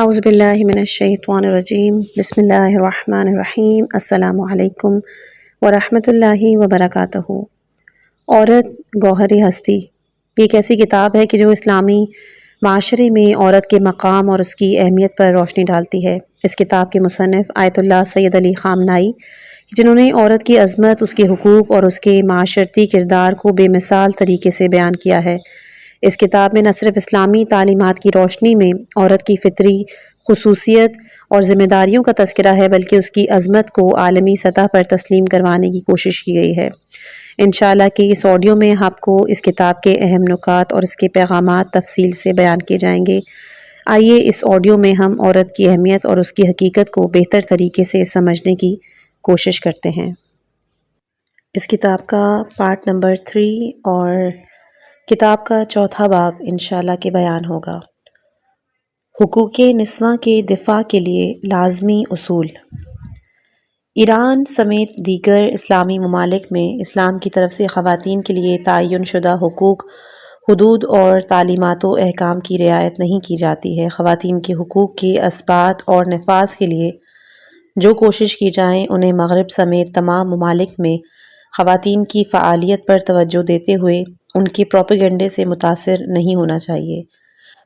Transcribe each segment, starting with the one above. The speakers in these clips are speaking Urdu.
اعوذ باللہ من الشیطان الرجیم بسم اللہ الرحمن الرحیم السلام علیکم ورحمۃ اللہ وبرکاتہ۔ عورت گوہر ہستی، یہ ایک ایسی کتاب ہے کہ جو اسلامی معاشرے میں عورت کے مقام اور اس کی اہمیت پر روشنی ڈالتی ہے۔ اس کتاب کے مصنف آیت اللہ سید علی خامنائی، جنہوں نے عورت کی عظمت، اس کے حقوق اور اس کے معاشرتی کردار کو بے مثال طریقے سے بیان کیا ہے۔ اس کتاب میں نہ صرف اسلامی تعلیمات کی روشنی میں عورت کی فطری خصوصیت اور ذمہ داریوں کا تذکرہ ہے، بلکہ اس کی عظمت کو عالمی سطح پر تسلیم کروانے کی کوشش کی گئی ہے۔ انشاءاللہ کہ اس آڈیو میں آپ کو اس کتاب کے اہم نکات اور اس کے پیغامات تفصیل سے بیان کیے جائیں گے۔ آئیے اس آڈیو میں ہم عورت کی اہمیت اور اس کی حقیقت کو بہتر طریقے سے سمجھنے کی کوشش کرتے ہیں۔ اس کتاب کا پارٹ نمبر 3 اور کتاب کا چوتھا باب انشاءاللہ کے بیان ہوگا۔ حقوق نسواں کے دفاع کے لیے لازمی اصول۔ ایران سمیت دیگر اسلامی ممالک میں اسلام کی طرف سے خواتین کے لیے تعین شدہ حقوق، حدود اور تعلیمات و احکام کی رعایت نہیں کی جاتی ہے۔ خواتین کے حقوق کے اثبات اور نفاذ کے لیے جو کوشش کی جائیں، انہیں مغرب سمیت تمام ممالک میں خواتین کی فعالیت پر توجہ دیتے ہوئے ان کے پروپیگنڈے سے متاثر نہیں ہونا چاہیے۔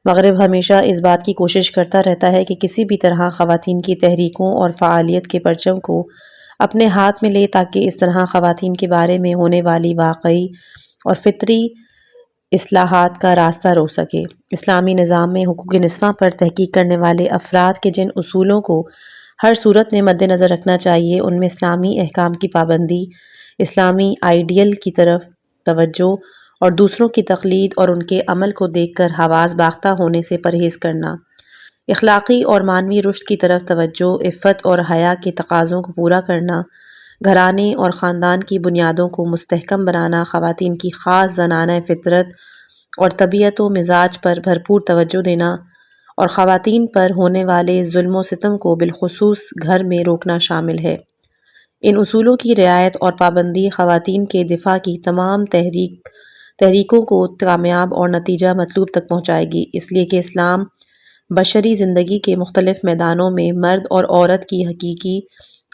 مغرب ہمیشہ اس بات کی کوشش کرتا رہتا ہے کہ کسی بھی طرح خواتین کی تحریکوں اور فعالیت کے پرچم کو اپنے ہاتھ میں لے، تاکہ اس طرح خواتین کے بارے میں ہونے والی واقعی اور فطری اصلاحات کا راستہ روک سکے۔ اسلامی نظام میں حقوق نسواں پر تحقیق کرنے والے افراد کے جن اصولوں کو ہر صورت میں مد نظر رکھنا چاہیے، ان میں اسلامی احکام کی پابندی، اسلامی آئیڈیل کی طرف توجہ اور دوسروں کی تقلید اور ان کے عمل کو دیکھ کر حواس باختہ ہونے سے پرہیز کرنا، اخلاقی اور معنوی رشد کی طرف توجہ، عفت اور حیا کے تقاضوں کو پورا کرنا، گھرانے اور خاندان کی بنیادوں کو مستحکم بنانا، خواتین کی خاص زنانہ فطرت اور طبیعت و مزاج پر بھرپور توجہ دینا اور خواتین پر ہونے والے ظلم و ستم کو بالخصوص گھر میں روکنا شامل ہے۔ ان اصولوں کی رعایت اور پابندی خواتین کے دفاع کی تمام تحریکوں کو کامیاب اور نتیجہ مطلوب تک پہنچائے گی، اس لیے کہ اسلام بشری زندگی کے مختلف میدانوں میں مرد اور عورت کی حقیقی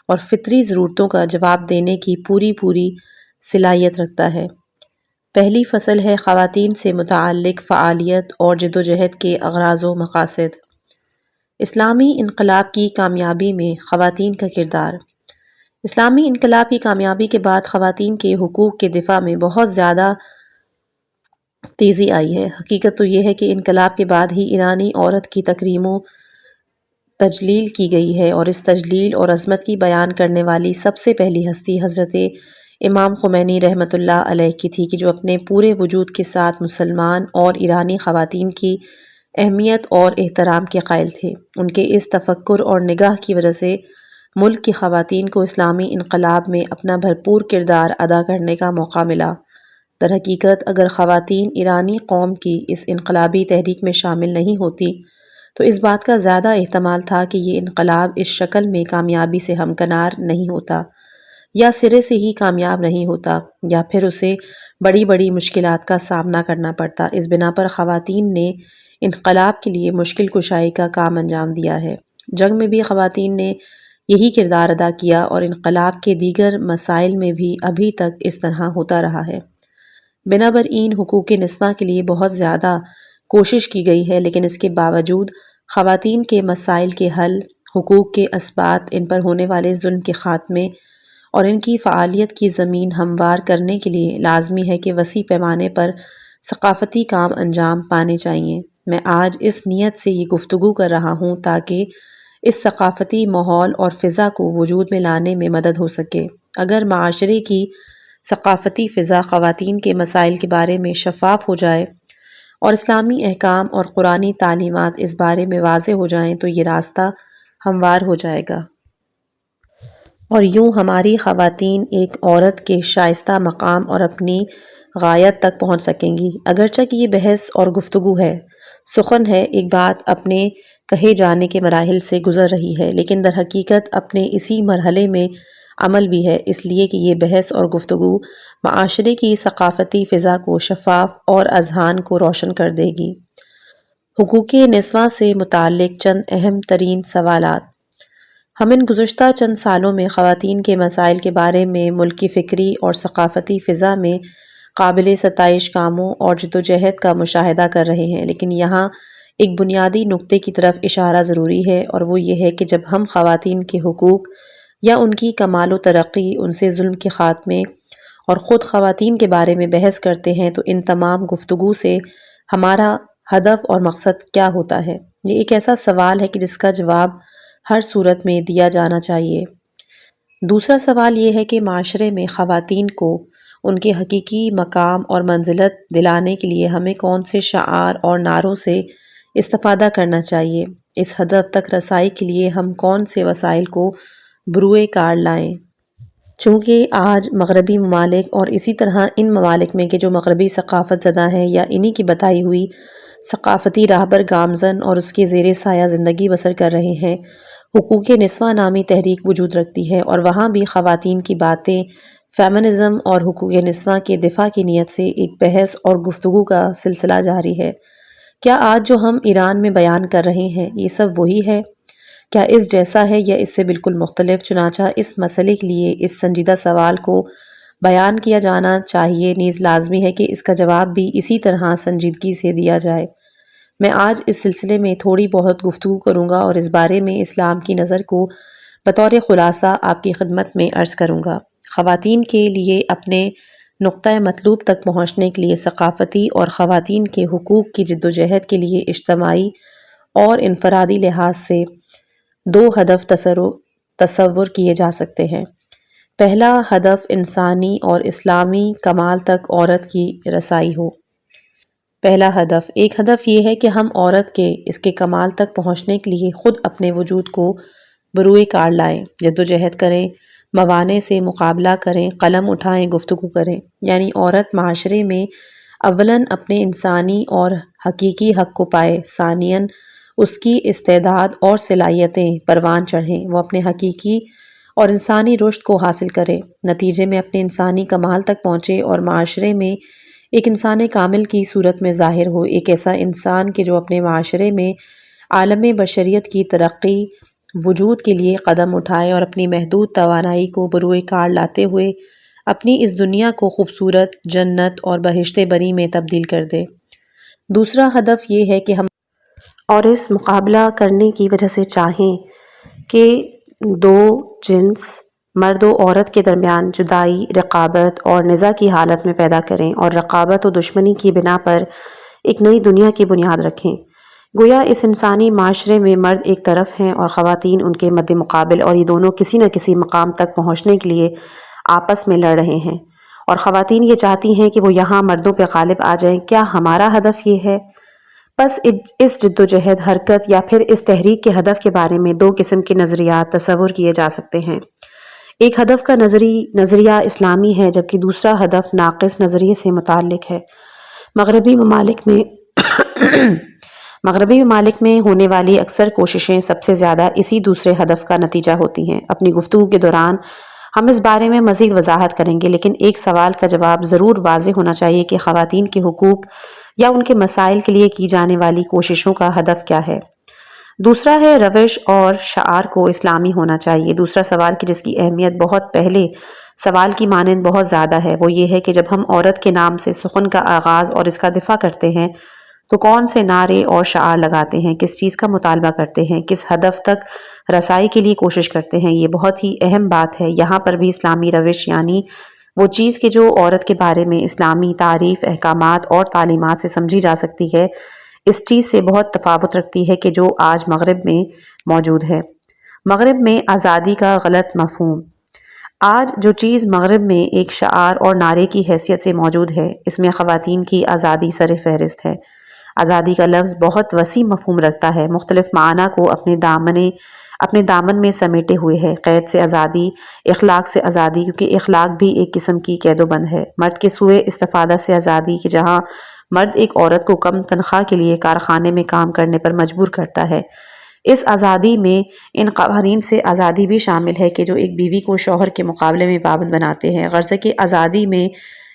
اور فطری ضرورتوں کا جواب دینے کی پوری صلاحیت رکھتا ہے۔ پہلی فصل ہے خواتین سے متعلق فعالیت اور جدوجہد کے اغراض و مقاصد۔ اسلامی انقلاب کی کامیابی میں خواتین کا کردار۔ اسلامی انقلاب کی کامیابی کے بعد خواتین کے حقوق کے دفاع میں بہت زیادہ تیزی آئی ہے۔ حقیقت تو یہ ہے کہ انقلاب کے بعد ہی ایرانی عورت کی تکریم و تجلیل کی گئی ہے، اور اس تجلیل اور عظمت کی بیان کرنے والی سب سے پہلی ہستی حضرت امام خمینی رحمۃ اللہ علیہ کی تھی، کہ جو اپنے پورے وجود کے ساتھ مسلمان اور ایرانی خواتین کی اہمیت اور احترام کے قائل تھے۔ ان کے اس تفکر اور نگاہ کی وجہ سے ملک کی خواتین کو اسلامی انقلاب میں اپنا بھرپور کردار ادا کرنے کا موقع ملا۔ در حقیقت اگر خواتین ایرانی قوم کی اس انقلابی تحریک میں شامل نہیں ہوتی تو اس بات کا زیادہ احتمال تھا کہ یہ انقلاب اس شکل میں کامیابی سے ہمکنار نہیں ہوتا، یا سرے سے ہی کامیاب نہیں ہوتا، یا پھر اسے بڑی مشکلات کا سامنا کرنا پڑتا۔ اس بنا پر خواتین نے انقلاب کے لیے مشکل کشائی کا کام انجام دیا ہے۔ جنگ میں بھی خواتین نے یہی کردار ادا کیا، اور انقلاب کے دیگر مسائل میں بھی ابھی تک اس طرح ہوتا رہا ہے۔ بنابراین حقوق نسواں کے لیے بہت زیادہ کوشش کی گئی ہے، لیکن اس کے باوجود خواتین کے مسائل کے حل، حقوق کے اثبات، ان پر ہونے والے ظلم کے خاتمے اور ان کی فعالیت کی زمین ہموار کرنے کے لیے لازمی ہے کہ وسیع پیمانے پر ثقافتی کام انجام پانے چاہیے۔ میں آج اس نیت سے یہ گفتگو کر رہا ہوں تاکہ اس ثقافتی ماحول اور فضا کو وجود میں لانے میں مدد ہو سکے۔ اگر معاشرے کی ثقافتی فضا خواتین کے مسائل کے بارے میں شفاف ہو جائے اور اسلامی احکام اور قرآنی تعلیمات اس بارے میں واضح ہو جائیں تو یہ راستہ ہموار ہو جائے گا، اور یوں ہماری خواتین ایک عورت کے شائستہ مقام اور اپنی غایت تک پہنچ سکیں گی۔ اگرچہ کہ یہ بحث اور گفتگو ہے، سخن ہے، ایک بات اپنے کہے جانے کے مراحل سے گزر رہی ہے، لیکن در حقیقت اپنے اسی مرحلے میں عمل بھی ہے، اس لیے کہ یہ بحث اور گفتگو معاشرے کی ثقافتی فضا کو شفاف اور اذہان کو روشن کر دے گی۔ حقوق نسواں سے متعلق چند اہم ترین سوالات۔ ہم ان گزشتہ چند سالوں میں خواتین کے مسائل کے بارے میں ملک کی فکری اور ثقافتی فضا میں قابل ستائش کاموں اور جدوجہد کا مشاہدہ کر رہے ہیں، لیکن یہاں ایک بنیادی نقطے کی طرف اشارہ ضروری ہے، اور وہ یہ ہے کہ جب ہم خواتین کے حقوق یا ان کی کمال و ترقی، ان سے ظلم کے خاتمے اور خود خواتین کے بارے میں بحث کرتے ہیں تو ان تمام گفتگو سے ہمارا ہدف اور مقصد کیا ہوتا ہے؟ یہ ایک ایسا سوال ہے کہ جس کا جواب ہر صورت میں دیا جانا چاہیے۔ دوسرا سوال یہ ہے کہ معاشرے میں خواتین کو ان کے حقیقی مقام اور منزلت دلانے کے لیے ہمیں کون سے شعار اور نعروں سے استفادہ کرنا چاہیے؟ اس ہدف تک رسائی کے لیے ہم کون سے وسائل کو بروئے کار لائیں؟ چونکہ آج مغربی ممالک اور اسی طرح ان ممالک میں کہ جو مغربی ثقافت زدہ ہیں یا انہی کی بتائی ہوئی ثقافتی راہ پر گامزن اور اس کے زیر سایہ زندگی بسر کر رہے ہیں، حقوق نسواں نامی تحریک وجود رکھتی ہے، اور وہاں بھی خواتین کی باتیں فیمنزم اور حقوق نسواں کے دفاع کی نیت سے ایک بحث اور گفتگو کا سلسلہ جاری ہے۔ کیا آج جو ہم ایران میں بیان کر رہے ہیں یہ سب وہی ہے؟ کیا اس جیسا ہے یا اس سے بالکل مختلف؟ چنانچہ اس مسئلے کے لیے اس سنجیدہ سوال کو بیان کیا جانا چاہیے، نیز لازمی ہے کہ اس کا جواب بھی اسی طرح سنجیدگی سے دیا جائے۔ میں آج اس سلسلے میں تھوڑی بہت گفتگو کروں گا اور اس بارے میں اسلام کی نظر کو بطور خلاصہ آپ کی خدمت میں عرض کروں گا۔ خواتین کے لیے اپنے نقطۂ مطلوب تک پہنچنے کے لیے ثقافتی اور خواتین کے حقوق کی جدوجہد کے لیے اجتماعی اور انفرادی لحاظ سے دو ہدف تصور کیے جا سکتے ہیں۔ پہلا ہدف انسانی اور اسلامی کمال تک عورت کی رسائی ہو۔ پہلا ہدف، ایک ہدف یہ ہے کہ ہم عورت کے اس کے کمال تک پہنچنے کے لیے خود اپنے وجود کو بروئے کار لائیں، جدوجہد کریں، موانع سے مقابلہ کریں، قلم اٹھائیں، گفتگو کریں۔ یعنی عورت معاشرے میں اولاً اپنے انسانی اور حقیقی حق کو پائے، ثانیاً اس کی استعداد اور صلاحیتیں پروان چڑھیں، وہ اپنے حقیقی اور انسانی رشد کو حاصل کرے، نتیجے میں اپنے انسانی کمال تک پہنچے اور معاشرے میں ایک انسان کامل کی صورت میں ظاہر ہو، ایک ایسا انسان کہ جو اپنے معاشرے میں عالم بشریت کی ترقی وجود کے لیے قدم اٹھائے اور اپنی محدود توانائی کو بروئے کار لاتے ہوئے اپنی اس دنیا کو خوبصورت جنت اور بہشت بری میں تبدیل کر دے۔ دوسرا ہدف یہ ہے کہ ہم اور اس مقابلہ کرنے کی وجہ سے چاہیں کہ دو جنس مرد و عورت کے درمیان جدائی، رقابت اور نزاع کی حالت میں پیدا کریں اور رقابت و دشمنی کی بنا پر ایک نئی دنیا کی بنیاد رکھیں۔ گویا اس انسانی معاشرے میں مرد ایک طرف ہیں اور خواتین ان کے مد مقابل، اور یہ دونوں کسی نہ کسی مقام تک پہنچنے کے لیے آپس میں لڑ رہے ہیں، اور خواتین یہ چاہتی ہیں کہ وہ یہاں مردوں پہ غالب آ جائیں۔ کیا ہمارا ہدف یہ ہے؟ بس اس جدوجہد، حرکت یا پھر اس تحریک کے ہدف کے بارے میں دو قسم کے نظریات تصور کیے جا سکتے ہیں۔ ایک ہدف کا نظریہ اسلامی ہے، جبکہ دوسرا ہدف ناقص نظریے سے متعلق ہے۔ مغربی ممالک میں ہونے والی اکثر کوششیں سب سے زیادہ اسی دوسرے ہدف کا نتیجہ ہوتی ہیں۔ اپنی گفتگو کے دوران ہم اس بارے میں مزید وضاحت کریں گے، لیکن ایک سوال کا جواب ضرور واضح ہونا چاہیے کہ خواتین کے حقوق یا ان کے مسائل کے لیے کی جانے والی کوششوں کا ہدف کیا ہے۔ دوسرا ہے روش اور شعار کو اسلامی ہونا چاہیے۔ دوسرا سوال کہ جس کی اہمیت بہت پہلے سوال کی مانند بہت زیادہ ہے، وہ یہ ہے کہ جب ہم عورت کے نام سے سخن کا آغاز اور اس کا دفاع کرتے ہیں تو کون سے نعرے اور شعار لگاتے ہیں، کس چیز کا مطالبہ کرتے ہیں، کس ہدف تک رسائی کے لیے کوشش کرتے ہیں۔ یہ بہت ہی اہم بات ہے۔ یہاں پر بھی اسلامی روش، یعنی وہ چیز کہ جو عورت کے بارے میں اسلامی تعریف، احکامات اور تعلیمات سے سمجھی جا سکتی ہے، اس چیز سے بہت تفاوت رکھتی ہے کہ جو آج مغرب میں موجود ہے۔ مغرب میں آزادی کا غلط مفہوم۔ آج جو چیز مغرب میں ایک شعار اور نعرے کی حیثیت سے موجود ہے، اس میں خواتین کی آزادی سر فہرست ہے۔ آزادی کا لفظ بہت وسیع مفہوم رکھتا ہے، مختلف معنی کو اپنے دامن میں سمیٹے ہوئے ہے۔ قید سے آزادی، اخلاق سے آزادی، کیونکہ اخلاق بھی ایک قسم کی قید و بند ہے۔ مرد کے سوئے استفادہ سے آزادی، کہ جہاں مرد ایک عورت کو کم تنخواہ کے لیے کارخانے میں کام کرنے پر مجبور کرتا ہے، اس آزادی میں ان قوانین سے آزادی بھی شامل ہے کہ جو ایک بیوی کو شوہر کے مقابلے میں پابند بناتے ہیں۔ غرض کہ آزادی میں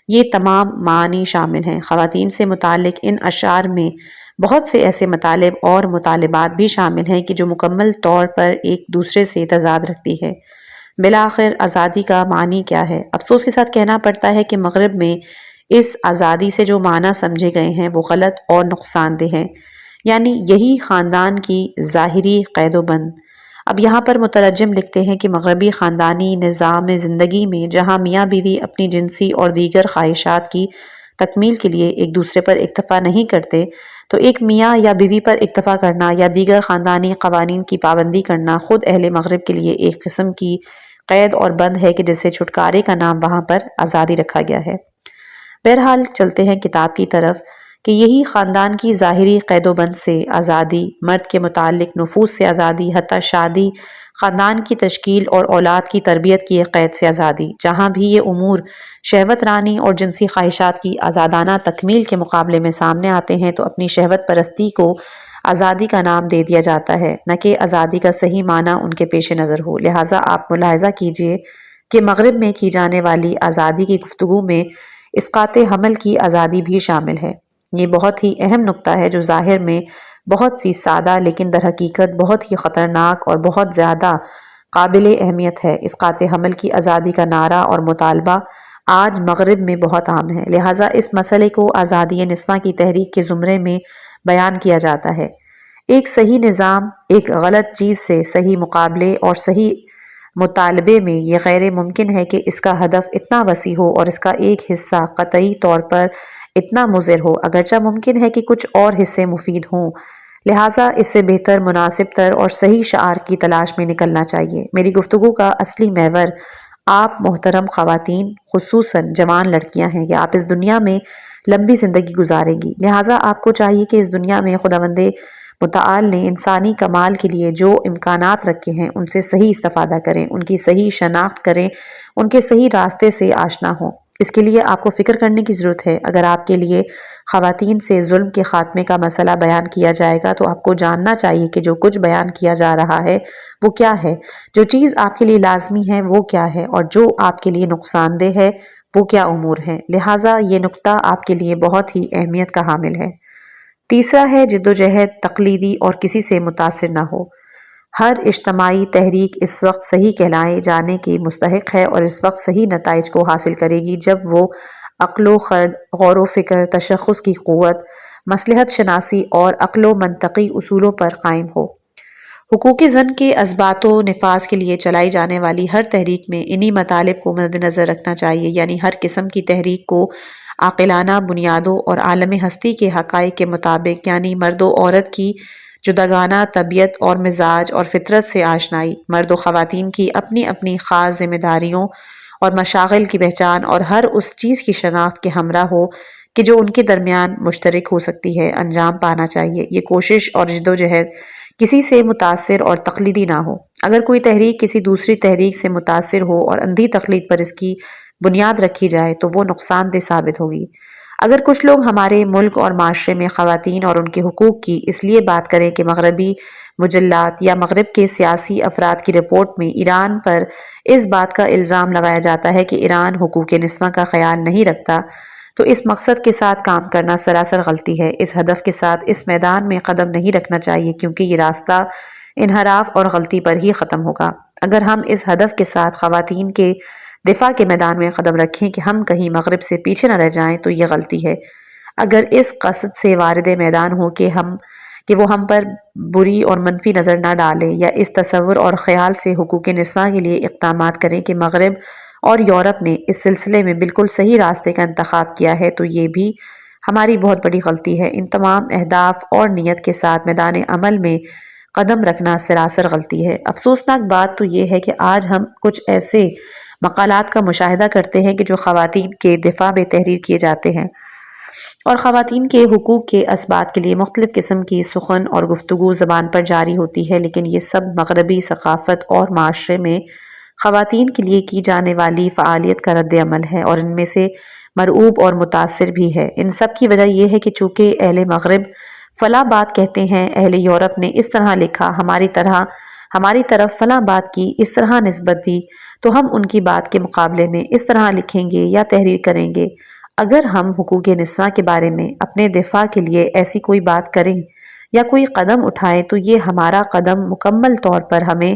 یہ تمام معانی شامل ہیں۔ خواتین سے متعلق ان اشعار میں بہت سے ایسے مطالب اور مطالبات بھی شامل ہیں کہ جو مکمل طور پر ایک دوسرے سے تضاد رکھتی ہے۔ بالآخر آزادی کا معنی کیا ہے؟ افسوس کے ساتھ کہنا پڑتا ہے کہ مغرب میں اس آزادی سے جو معنی سمجھے گئے ہیں وہ غلط اور نقصان دہ ہیں، یعنی یہی خاندان کی ظاہری قید و بند۔ اب یہاں پر مترجم لکھتے ہیں کہ مغربی خاندانی نظام زندگی میں جہاں میاں بیوی اپنی جنسی اور دیگر خواہشات کی تکمیل کے لیے ایک دوسرے پر اکتفا نہیں کرتے، تو ایک میاں یا بیوی پر اکتفا کرنا یا دیگر خاندانی قوانین کی پابندی کرنا خود اہل مغرب کے لیے ایک قسم کی قید اور بند ہے کہ جس سے چھٹکارے کا نام وہاں پر آزادی رکھا گیا ہے۔ بہرحال چلتے ہیں کتاب کی طرف کہ یہی خاندان کی ظاہری قید و بند سے آزادی، مرد کے متعلق نفوذ سے آزادی، حتیٰ شادی، خاندان کی تشکیل اور اولاد کی تربیت کی ایک قید سے آزادی، جہاں بھی یہ امور شہوت رانی اور جنسی خواہشات کی آزادانہ تکمیل کے مقابلے میں سامنے آتے ہیں تو اپنی شہوت پرستی کو آزادی کا نام دے دیا جاتا ہے، نہ کہ آزادی کا صحیح معنی ان کے پیش نظر ہو۔ لہٰذا آپ ملاحظہ کیجئے کہ مغرب میں کی جانے والی آزادی کی گفتگو میں اسقاط حمل کی آزادی بھی شامل ہے۔ یہ بہت ہی اہم نکتہ ہے جو ظاہر میں بہت سی سادہ لیکن در حقیقت بہت ہی خطرناک اور بہت زیادہ قابل اہمیت ہے۔ اسقاط حمل کی آزادی کا نعرہ اور مطالبہ آج مغرب میں بہت عام ہے، لہٰذا اس مسئلے کو آزادی نسواں کی تحریک کے زمرے میں بیان کیا جاتا ہے۔ ایک صحیح نظام ایک غلط چیز سے صحیح مقابلے اور صحیح مطالبے میں یہ غیر ممکن ہے کہ اس کا ہدف اتنا وسیع ہو اور اس کا ایک حصہ قطعی طور پر اتنا مضر ہو، اگرچہ ممکن ہے کہ کچھ اور حصے مفید ہوں۔ لہٰذا اس سے بہتر، مناسب تر اور صحیح شعار کی تلاش میں نکلنا چاہیے۔ میری گفتگو کا اصلی محور آپ محترم خواتین، خصوصاً جوان لڑکیاں ہیں کہ آپ اس دنیا میں لمبی زندگی گزاریں گی، لہٰذا آپ کو چاہیے کہ اس دنیا میں خداوند متعال نے انسانی کمال کے لیے جو امکانات رکھے ہیں ان سے صحیح استفادہ کریں، ان کی صحیح شناخت کریں، ان کے صحیح راستے سے آشنا ہوں۔ اس کے لیے آپ کو فکر کرنے کی ضرورت ہے۔ اگر آپ کے لیے خواتین سے ظلم کے خاتمے کا مسئلہ بیان کیا جائے گا تو آپ کو جاننا چاہیے کہ جو کچھ بیان کیا جا رہا ہے وہ کیا ہے، جو چیز آپ کے لیے لازمی ہے وہ کیا ہے، اور جو آپ کے لیے نقصان دہ ہے وہ کیا امور ہیں۔ لہٰذا یہ نکتہ آپ کے لیے بہت ہی اہمیت کا حامل ہے۔ تیسرا ہے جدوجہد تقلیدی اور کسی سے متاثر نہ ہو۔ ہر اجتماعی تحریک اس وقت صحیح کہلائے جانے کی مستحق ہے اور اس وقت صحیح نتائج کو حاصل کرے گی جب وہ عقل و خرد، غور و فکر، تشخص کی قوت، مصلحت شناسی اور عقل و منطقی اصولوں پر قائم ہو۔ حقوق زن کے اثبات و نفاذ کے لیے چلائی جانے والی ہر تحریک میں انہی مطالب کو مد نظر رکھنا چاہیے، یعنی ہر قسم کی تحریک کو عاقلانہ بنیادوں اور عالم ہستی کے حقائق کے مطابق، یعنی مرد و عورت کی جداگانہ طبیعت اور مزاج اور فطرت سے آشنائی، مرد و خواتین کی اپنی اپنی خاص ذمہ داریوں اور مشاغل کی پہچان اور ہر اس چیز کی شناخت کے ہمراہ ہو کہ جو ان کے درمیان مشترک ہو سکتی ہے، انجام پانا چاہیے۔ یہ کوشش اور جدوجہد کسی سے متاثر اور تقلیدی نہ ہو۔ اگر کوئی تحریک کسی دوسری تحریک سے متاثر ہو اور اندھی تقلید پر اس کی بنیاد رکھی جائے تو وہ نقصان دہ ثابت ہوگی۔ اگر کچھ لوگ ہمارے ملک اور معاشرے میں خواتین اور ان کے حقوق کی اس لیے بات کریں کہ مغربی مجلات یا مغرب کے سیاسی افراد کی رپورٹ میں ایران پر اس بات کا الزام لگایا جاتا ہے کہ ایران حقوق نسواں کا خیال نہیں رکھتا، تو اس مقصد کے ساتھ کام کرنا سراسر غلطی ہے۔ اس ہدف کے ساتھ اس میدان میں قدم نہیں رکھنا چاہیے کیونکہ یہ راستہ انحراف اور غلطی پر ہی ختم ہوگا۔ اگر ہم اس ہدف کے ساتھ خواتین کے دفاع کے میدان میں قدم رکھیں کہ ہم کہیں مغرب سے پیچھے نہ رہ جائیں تو یہ غلطی ہے۔ اگر اس قصد سے وارد میدان ہو کہ وہ ہم پر بری اور منفی نظر نہ ڈالے یا اس تصور اور خیال سے حقوق نسواں کے لیے اقدامات کریں کہ مغرب اور یورپ نے اس سلسلے میں بالکل صحیح راستے کا انتخاب کیا ہے، تو یہ بھی ہماری بہت بڑی غلطی ہے۔ ان تمام اہداف اور نیت کے ساتھ میدان عمل میں قدم رکھنا سراسر غلطی ہے۔ افسوسناک بات تو یہ ہے کہ آج ہم کچھ ایسے مقالات کا مشاہدہ کرتے ہیں کہ جو خواتین کے دفاع میں تحریر کیے جاتے ہیں اور خواتین کے حقوق کے اثبات کے لیے مختلف قسم کی سخن اور گفتگو زبان پر جاری ہوتی ہے، لیکن یہ سب مغربی ثقافت اور معاشرے میں خواتین کے لیے کی جانے والی فعالیت کا رد عمل ہے اور ان میں سے مرعوب اور متاثر بھی ہے۔ ان سب کی وجہ یہ ہے کہ چونکہ اہل مغرب فلاں بات کہتے ہیں، اہل یورپ نے اس طرح لکھا، ہماری طرف فلاں بات کی اس طرح نسبت دی، تو ہم ان کی بات کے مقابلے میں اس طرح لکھیں گے یا تحریر کریں گے۔ اگر ہم حقوق نسواں کے بارے میں اپنے دفاع کے لیے ایسی کوئی بات کریں یا کوئی قدم اٹھائیں تو یہ ہمارا قدم مکمل طور پر ہمیں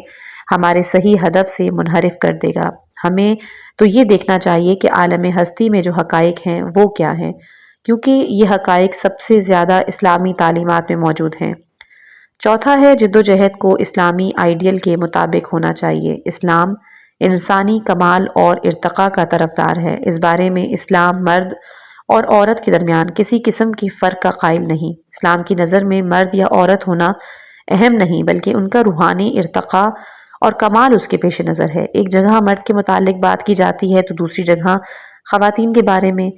ہمارے صحیح ہدف سے منحرف کر دے گا۔ ہمیں تو یہ دیکھنا چاہیے کہ عالم ہستی میں جو حقائق ہیں وہ کیا ہیں، کیونکہ یہ حقائق سب سے زیادہ اسلامی تعلیمات میں موجود ہیں۔ چوتھا ہے جد و جہد کو اسلامی آئیڈیل کے مطابق ہونا چاہیے۔ اسلام انسانی کمال اور ارتقاء کا طرفدار ہے۔ اس بارے میں اسلام مرد اور عورت کے درمیان کسی قسم کی فرق کا قائل نہیں۔ اسلام کی نظر میں مرد یا عورت ہونا اہم نہیں، بلکہ ان کا روحانی ارتقاء اور کمال اس کے پیش نظر ہے۔ ایک جگہ مرد کے متعلق بات کی جاتی ہے تو دوسری جگہ خواتین کے بارے میں،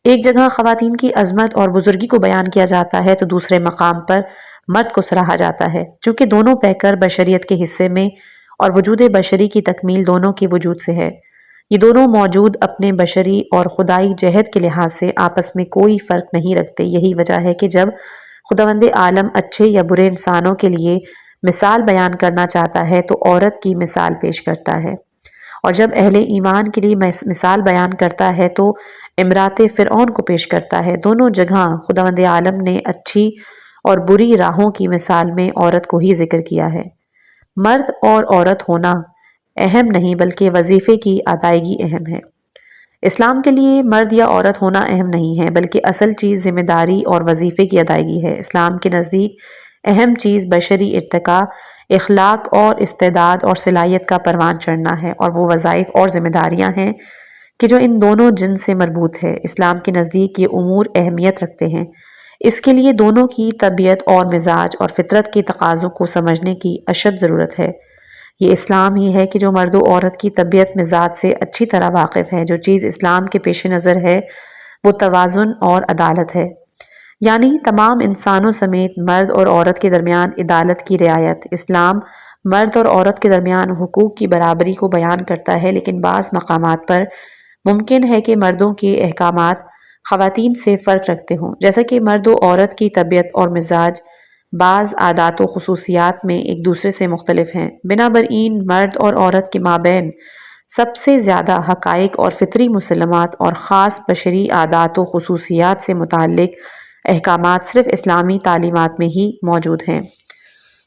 ایک جگہ خواتین کی عظمت اور بزرگی کو بیان کیا جاتا ہے تو دوسرے مقام پر مرد کو سراہا جاتا ہے، چونکہ دونوں پیکر بشریت کے حصے میں اور وجود بشری کی تکمیل دونوں کے وجود سے ہے۔ یہ دونوں موجود اپنے بشری اور خدائی جہد کے لحاظ سے آپس میں کوئی فرق نہیں رکھتے۔ یہی وجہ ہے کہ جب خداوند عالم اچھے یا برے انسانوں کے لیے مثال بیان کرنا چاہتا ہے تو عورت کی مثال پیش کرتا ہے، اور جب اہل ایمان کے لیے مثال بیان کرتا ہے تو امرات فرعون کو پیش کرتا ہے۔ دونوں جگہ خداوند عالم نے اچھی اور بری راہوں کی مثال میں عورت کو ہی ذکر کیا ہے۔ مرد اور عورت ہونا اہم نہیں، بلکہ وظیفے کی ادائیگی اہم ہے۔ اسلام کے لیے مرد یا عورت ہونا اہم نہیں ہے، بلکہ اصل چیز ذمہ داری اور وظیفے کی ادائیگی ہے۔ اسلام کے نزدیک اہم چیز بشری ارتقاء، اخلاق اور استعداد اور صلاحیت کا پروان چڑھنا ہے، اور وہ وظائف اور ذمہ داریاں ہیں کہ جو ان دونوں جنس سے مربوط ہے۔ اسلام کے نزدیک یہ امور اہمیت رکھتے ہیں۔ اس کے لیے دونوں کی طبیعت اور مزاج اور فطرت کے تقاضوں کو سمجھنے کی اشد ضرورت ہے۔ یہ اسلام ہی ہے کہ جو مرد و عورت کی طبیعت مزاج سے اچھی طرح واقف ہے۔ جو چیز اسلام کے پیش نظر ہے وہ توازن اور عدالت ہے، یعنی تمام انسانوں سمیت مرد اور عورت کے درمیان عدالت کی رعایت۔ اسلام مرد اور عورت کے درمیان حقوق کی برابری کو بیان کرتا ہے، لیکن بعض مقامات پر ممکن ہے کہ مردوں کے احکامات خواتین سے فرق رکھتے ہوں، جیسا کہ مرد و عورت کی طبیعت اور مزاج بعض عادات و خصوصیات میں ایک دوسرے سے مختلف ہیں۔ بنابراین مرد اور عورت کے مابین سب سے زیادہ حقائق اور فطری مسلمات اور خاص بشری عادات و خصوصیات سے متعلق احکامات صرف اسلامی تعلیمات میں ہی موجود ہیں۔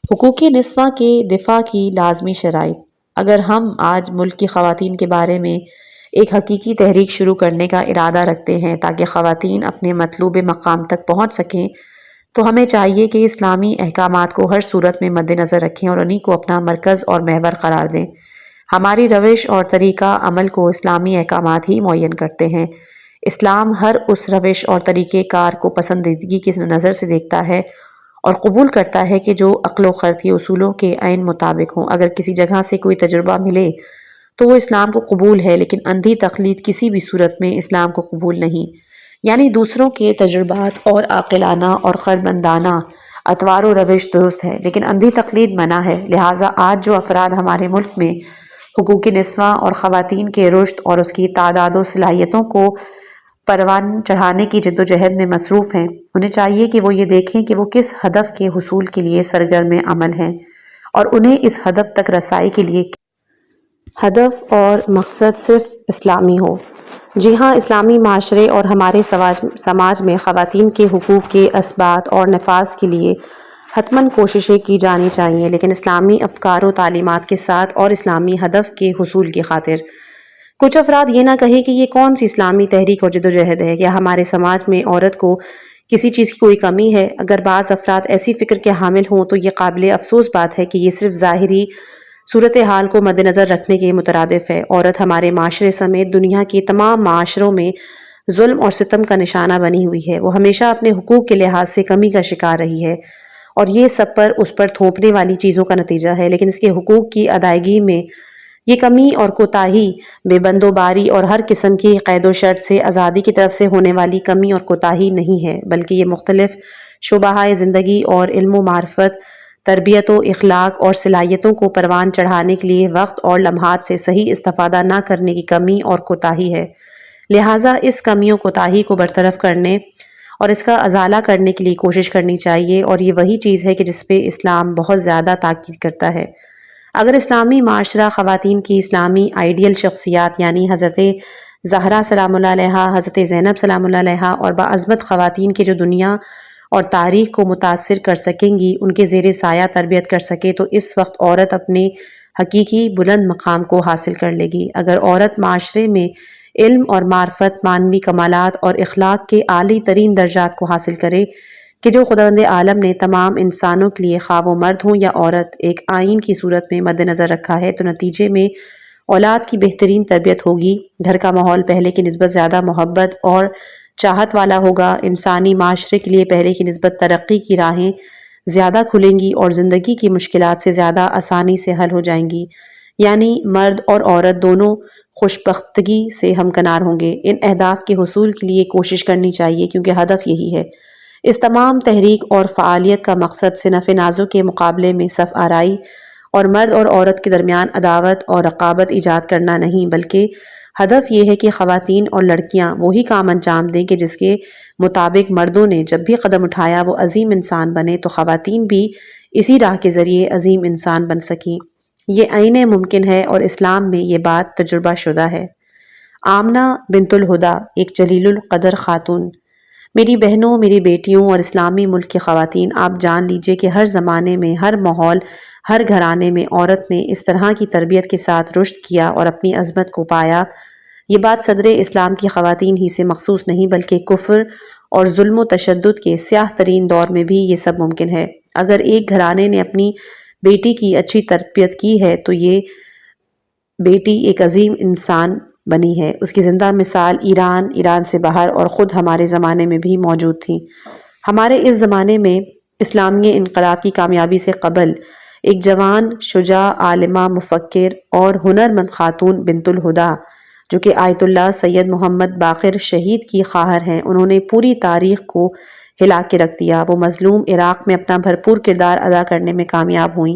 حقوق نسواں کے دفاع کی لازمی شرائط۔ اگر ہم آج ملک کی خواتین کے بارے میں ایک حقیقی تحریک شروع کرنے کا ارادہ رکھتے ہیں تاکہ خواتین اپنے مطلوب مقام تک پہنچ سکیں، تو ہمیں چاہیے کہ اسلامی احکامات کو ہر صورت میں مد نظر رکھیں اور انہی کو اپنا مرکز اور محور قرار دیں۔ ہماری روش اور طریقہ عمل کو اسلامی احکامات ہی معین کرتے ہیں۔ اسلام ہر اس روش اور طریقہ کار کو پسندیدگی کی نظر سے دیکھتا ہے اور قبول کرتا ہے کہ جو عقل و خرد کے اصولوں کے عین مطابق ہوں۔ اگر کسی جگہ سے کوئی تجربہ ملے تو وہ اسلام کو قبول ہے، لیکن اندھی تقلید کسی بھی صورت میں اسلام کو قبول نہیں۔ یعنی دوسروں کے تجربات اور عاقلانہ اور خردمندانہ اطوار و روش درست ہے، لیکن اندھی تقلید منع ہے۔ لہٰذا آج جو افراد ہمارے ملک میں حقوق نسواں اور خواتین کے رشد اور اس کی تعداد و صلاحیتوں کو پروان چڑھانے کی جد و جہد میں مصروف ہیں، انہیں چاہیے کہ وہ یہ دیکھیں کہ وہ کس ہدف کے حصول کے لیے سرگرم عمل ہیں، اور انہیں اس ہدف تک رسائی کے لیے ہدف اور مقصد صرف اسلامی ہو۔ جی ہاں، اسلامی معاشرے اور ہمارے سماج میں خواتین کے حقوق کے اثبات اور نفاذ کے لیے حتماً کوششیں کی جانی چاہیے، لیکن اسلامی افکار و تعلیمات کے ساتھ اور اسلامی ہدف کے حصول کی خاطر۔ کچھ افراد یہ نہ کہیں کہ یہ کون سی اسلامی تحریک اور جد و جہد ہے، یا ہمارے سماج میں عورت کو کسی چیز کی کوئی کمی ہے۔ اگر بعض افراد ایسی فکر کے حامل ہوں تو یہ قابل افسوس بات ہے کہ یہ صرف ظاہری صورتحال کو مد نظر رکھنے کے مترادف ہے۔ عورت ہمارے معاشرے سمیت دنیا کے تمام معاشروں میں ظلم اور ستم کا نشانہ بنی ہوئی ہے۔ وہ ہمیشہ اپنے حقوق کے لحاظ سے کمی کا شکار رہی ہے، اور یہ سب پر اس پر تھوپنے والی چیزوں کا نتیجہ ہے۔ لیکن اس کے حقوق کی ادائیگی میں یہ کمی اور کوتاہی بے بندوباری اور ہر قسم کی قید و شرط سے آزادی کی طرف سے ہونے والی کمی اور کوتاہی نہیں ہے، بلکہ یہ مختلف شعبۂ زندگی اور علم و معرفت، تربیت و اخلاق اور صلاحیتوں کو پروان چڑھانے کے لیے وقت اور لمحات سے صحیح استفادہ نہ کرنے کی کمی اور کوتاہی ہے۔ لہٰذا اس کمی و کوتاہی کو برطرف کرنے اور اس کا ازالہ کرنے کے لیے کوشش کرنی چاہیے، اور یہ وہی چیز ہے کہ جس پہ اسلام بہت زیادہ تاکید کرتا ہے۔ اگر اسلامی معاشرہ خواتین کی اسلامی آئیڈیل شخصیات یعنی حضرت زہرا سلام اللہ علیہا، حضرت زینب سلام اللہ علیہا اور باعظمت خواتین کے جو دنیا اور تاریخ کو متاثر کر سکیں گی، ان کے زیر سایہ تربیت کر سکے، تو اس وقت عورت اپنے حقیقی بلند مقام کو حاصل کر لے گی۔ اگر عورت معاشرے میں علم اور معرفت، معنوی کمالات اور اخلاق کے عالی ترین درجات کو حاصل کرے کہ جو خداوند عالم نے تمام انسانوں کے لیے، خواہ وہ مرد ہوں یا عورت، ایک آئین کی صورت میں مد نظر رکھا ہے، تو نتیجے میں اولاد کی بہترین تربیت ہوگی، گھر کا ماحول پہلے کی نسبت زیادہ محبت اور چاہت والا ہوگا، انسانی معاشرے کے لیے پہلے کی نسبت ترقی کی راہیں زیادہ کھلیں گی اور زندگی کی مشکلات سے زیادہ آسانی سے حل ہو جائیں گی، یعنی مرد اور عورت دونوں خوشبختگی سے ہمکنار ہوں گے۔ ان اہداف کے حصول کے لیے کوشش کرنی چاہیے، کیونکہ ہدف یہی ہے۔ اس تمام تحریک اور فعالیت کا مقصد صنف نازوں کے مقابلے میں صف آرائی اور مرد اور عورت کے درمیان عداوت اور رقابت ایجاد کرنا نہیں، بلکہ ہدف یہ ہے کہ خواتین اور لڑکیاں وہی کام انجام دیں کہ جس کے مطابق مردوں نے جب بھی قدم اٹھایا وہ عظیم انسان بنے، تو خواتین بھی اسی راہ کے ذریعے عظیم انسان بن سکیں۔ یہ عین ممکن ہے اور اسلام میں یہ بات تجربہ شدہ ہے۔ آمنہ بنت الہدا، ایک جلیل القدر خاتون۔ میری بہنوں، میری بیٹیوں اور اسلامی ملک کی خواتین، آپ جان لیجئے کہ ہر زمانے میں، ہر ماحول، ہر گھرانے میں عورت نے اس طرح کی تربیت کے ساتھ رشد کیا اور اپنی عظمت کو پایا۔ یہ بات صدر اسلام کی خواتین ہی سے مخصوص نہیں، بلکہ کفر اور ظلم و تشدد کے سیاہ ترین دور میں بھی یہ سب ممکن ہے۔ اگر ایک گھرانے نے اپنی بیٹی کی اچھی تربیت کی ہے تو یہ بیٹی ایک عظیم انسان بنی ہے۔ اس کی زندہ مثال ایران سے باہر اور خود ہمارے زمانے میں بھی موجود تھی۔ ہمارے اس زمانے میں اسلامی انقلاب کی کامیابی سے قبل ایک جوان، شجاع، عالمہ، مفکر اور ہنرمند خاتون بنت الہدا، جو کہ آیت اللہ سید محمد باقر شہید کی خواہر ہیں، انہوں نے پوری تاریخ کو ہلا کے رکھ دیا۔ وہ مظلوم عراق میں اپنا بھرپور کردار ادا کرنے میں کامیاب ہوئیں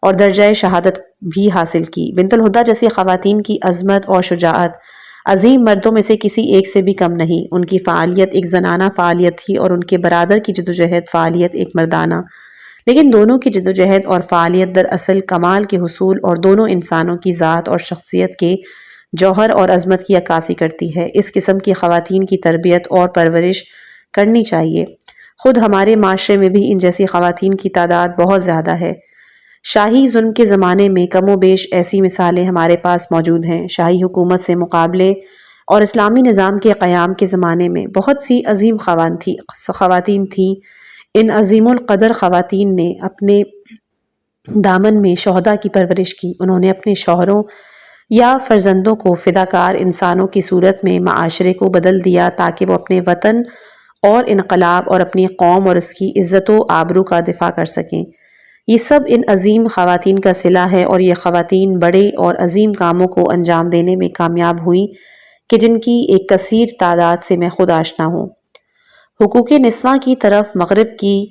اور درجہ شہادت بھی حاصل کی۔ بنت الہدا جیسی خواتین کی عظمت اور شجاعت عظیم مردوں میں سے کسی ایک سے بھی کم نہیں۔ ان کی فعالیت ایک زنانہ فعالیت تھی اور ان کے برادر کی جدوجہد فعالیت ایک مردانہ، لیکن دونوں کی جدوجہد اور فعالیت دراصل کمال کے حصول اور دونوں انسانوں کی ذات اور شخصیت کے جوہر اور عظمت کی عکاسی کرتی ہے۔ اس قسم کی خواتین کی تربیت اور پرورش کرنی چاہیے۔ خود ہمارے معاشرے میں بھی ان جیسی خواتین کی تعداد بہت زیادہ ہے۔ شاہی ظلم کے زمانے میں کم و بیش ایسی مثالیں ہمارے پاس موجود ہیں۔ شاہی حکومت سے مقابلے اور اسلامی نظام کے قیام کے زمانے میں بہت سی عظیم خواتین تھیں۔ ان عظیم القدر خواتین نے اپنے دامن میں شہداء کی پرورش کی۔ انہوں نے اپنے شوہروں یا فرزندوں کو فداکار انسانوں کی صورت میں معاشرے کو بدل دیا تاکہ وہ اپنے وطن اور انقلاب اور اپنی قوم اور اس کی عزت و آبرو کا دفاع کر سکیں۔ یہ سب ان عظیم خواتین کا صلہ ہے اور یہ خواتین بڑے اور عظیم کاموں کو انجام دینے میں کامیاب ہوئیں کہ جن کی ایک کثیر تعداد سے میں خود آشنا ہوں۔ حقوق نسواں کی طرف مغرب کی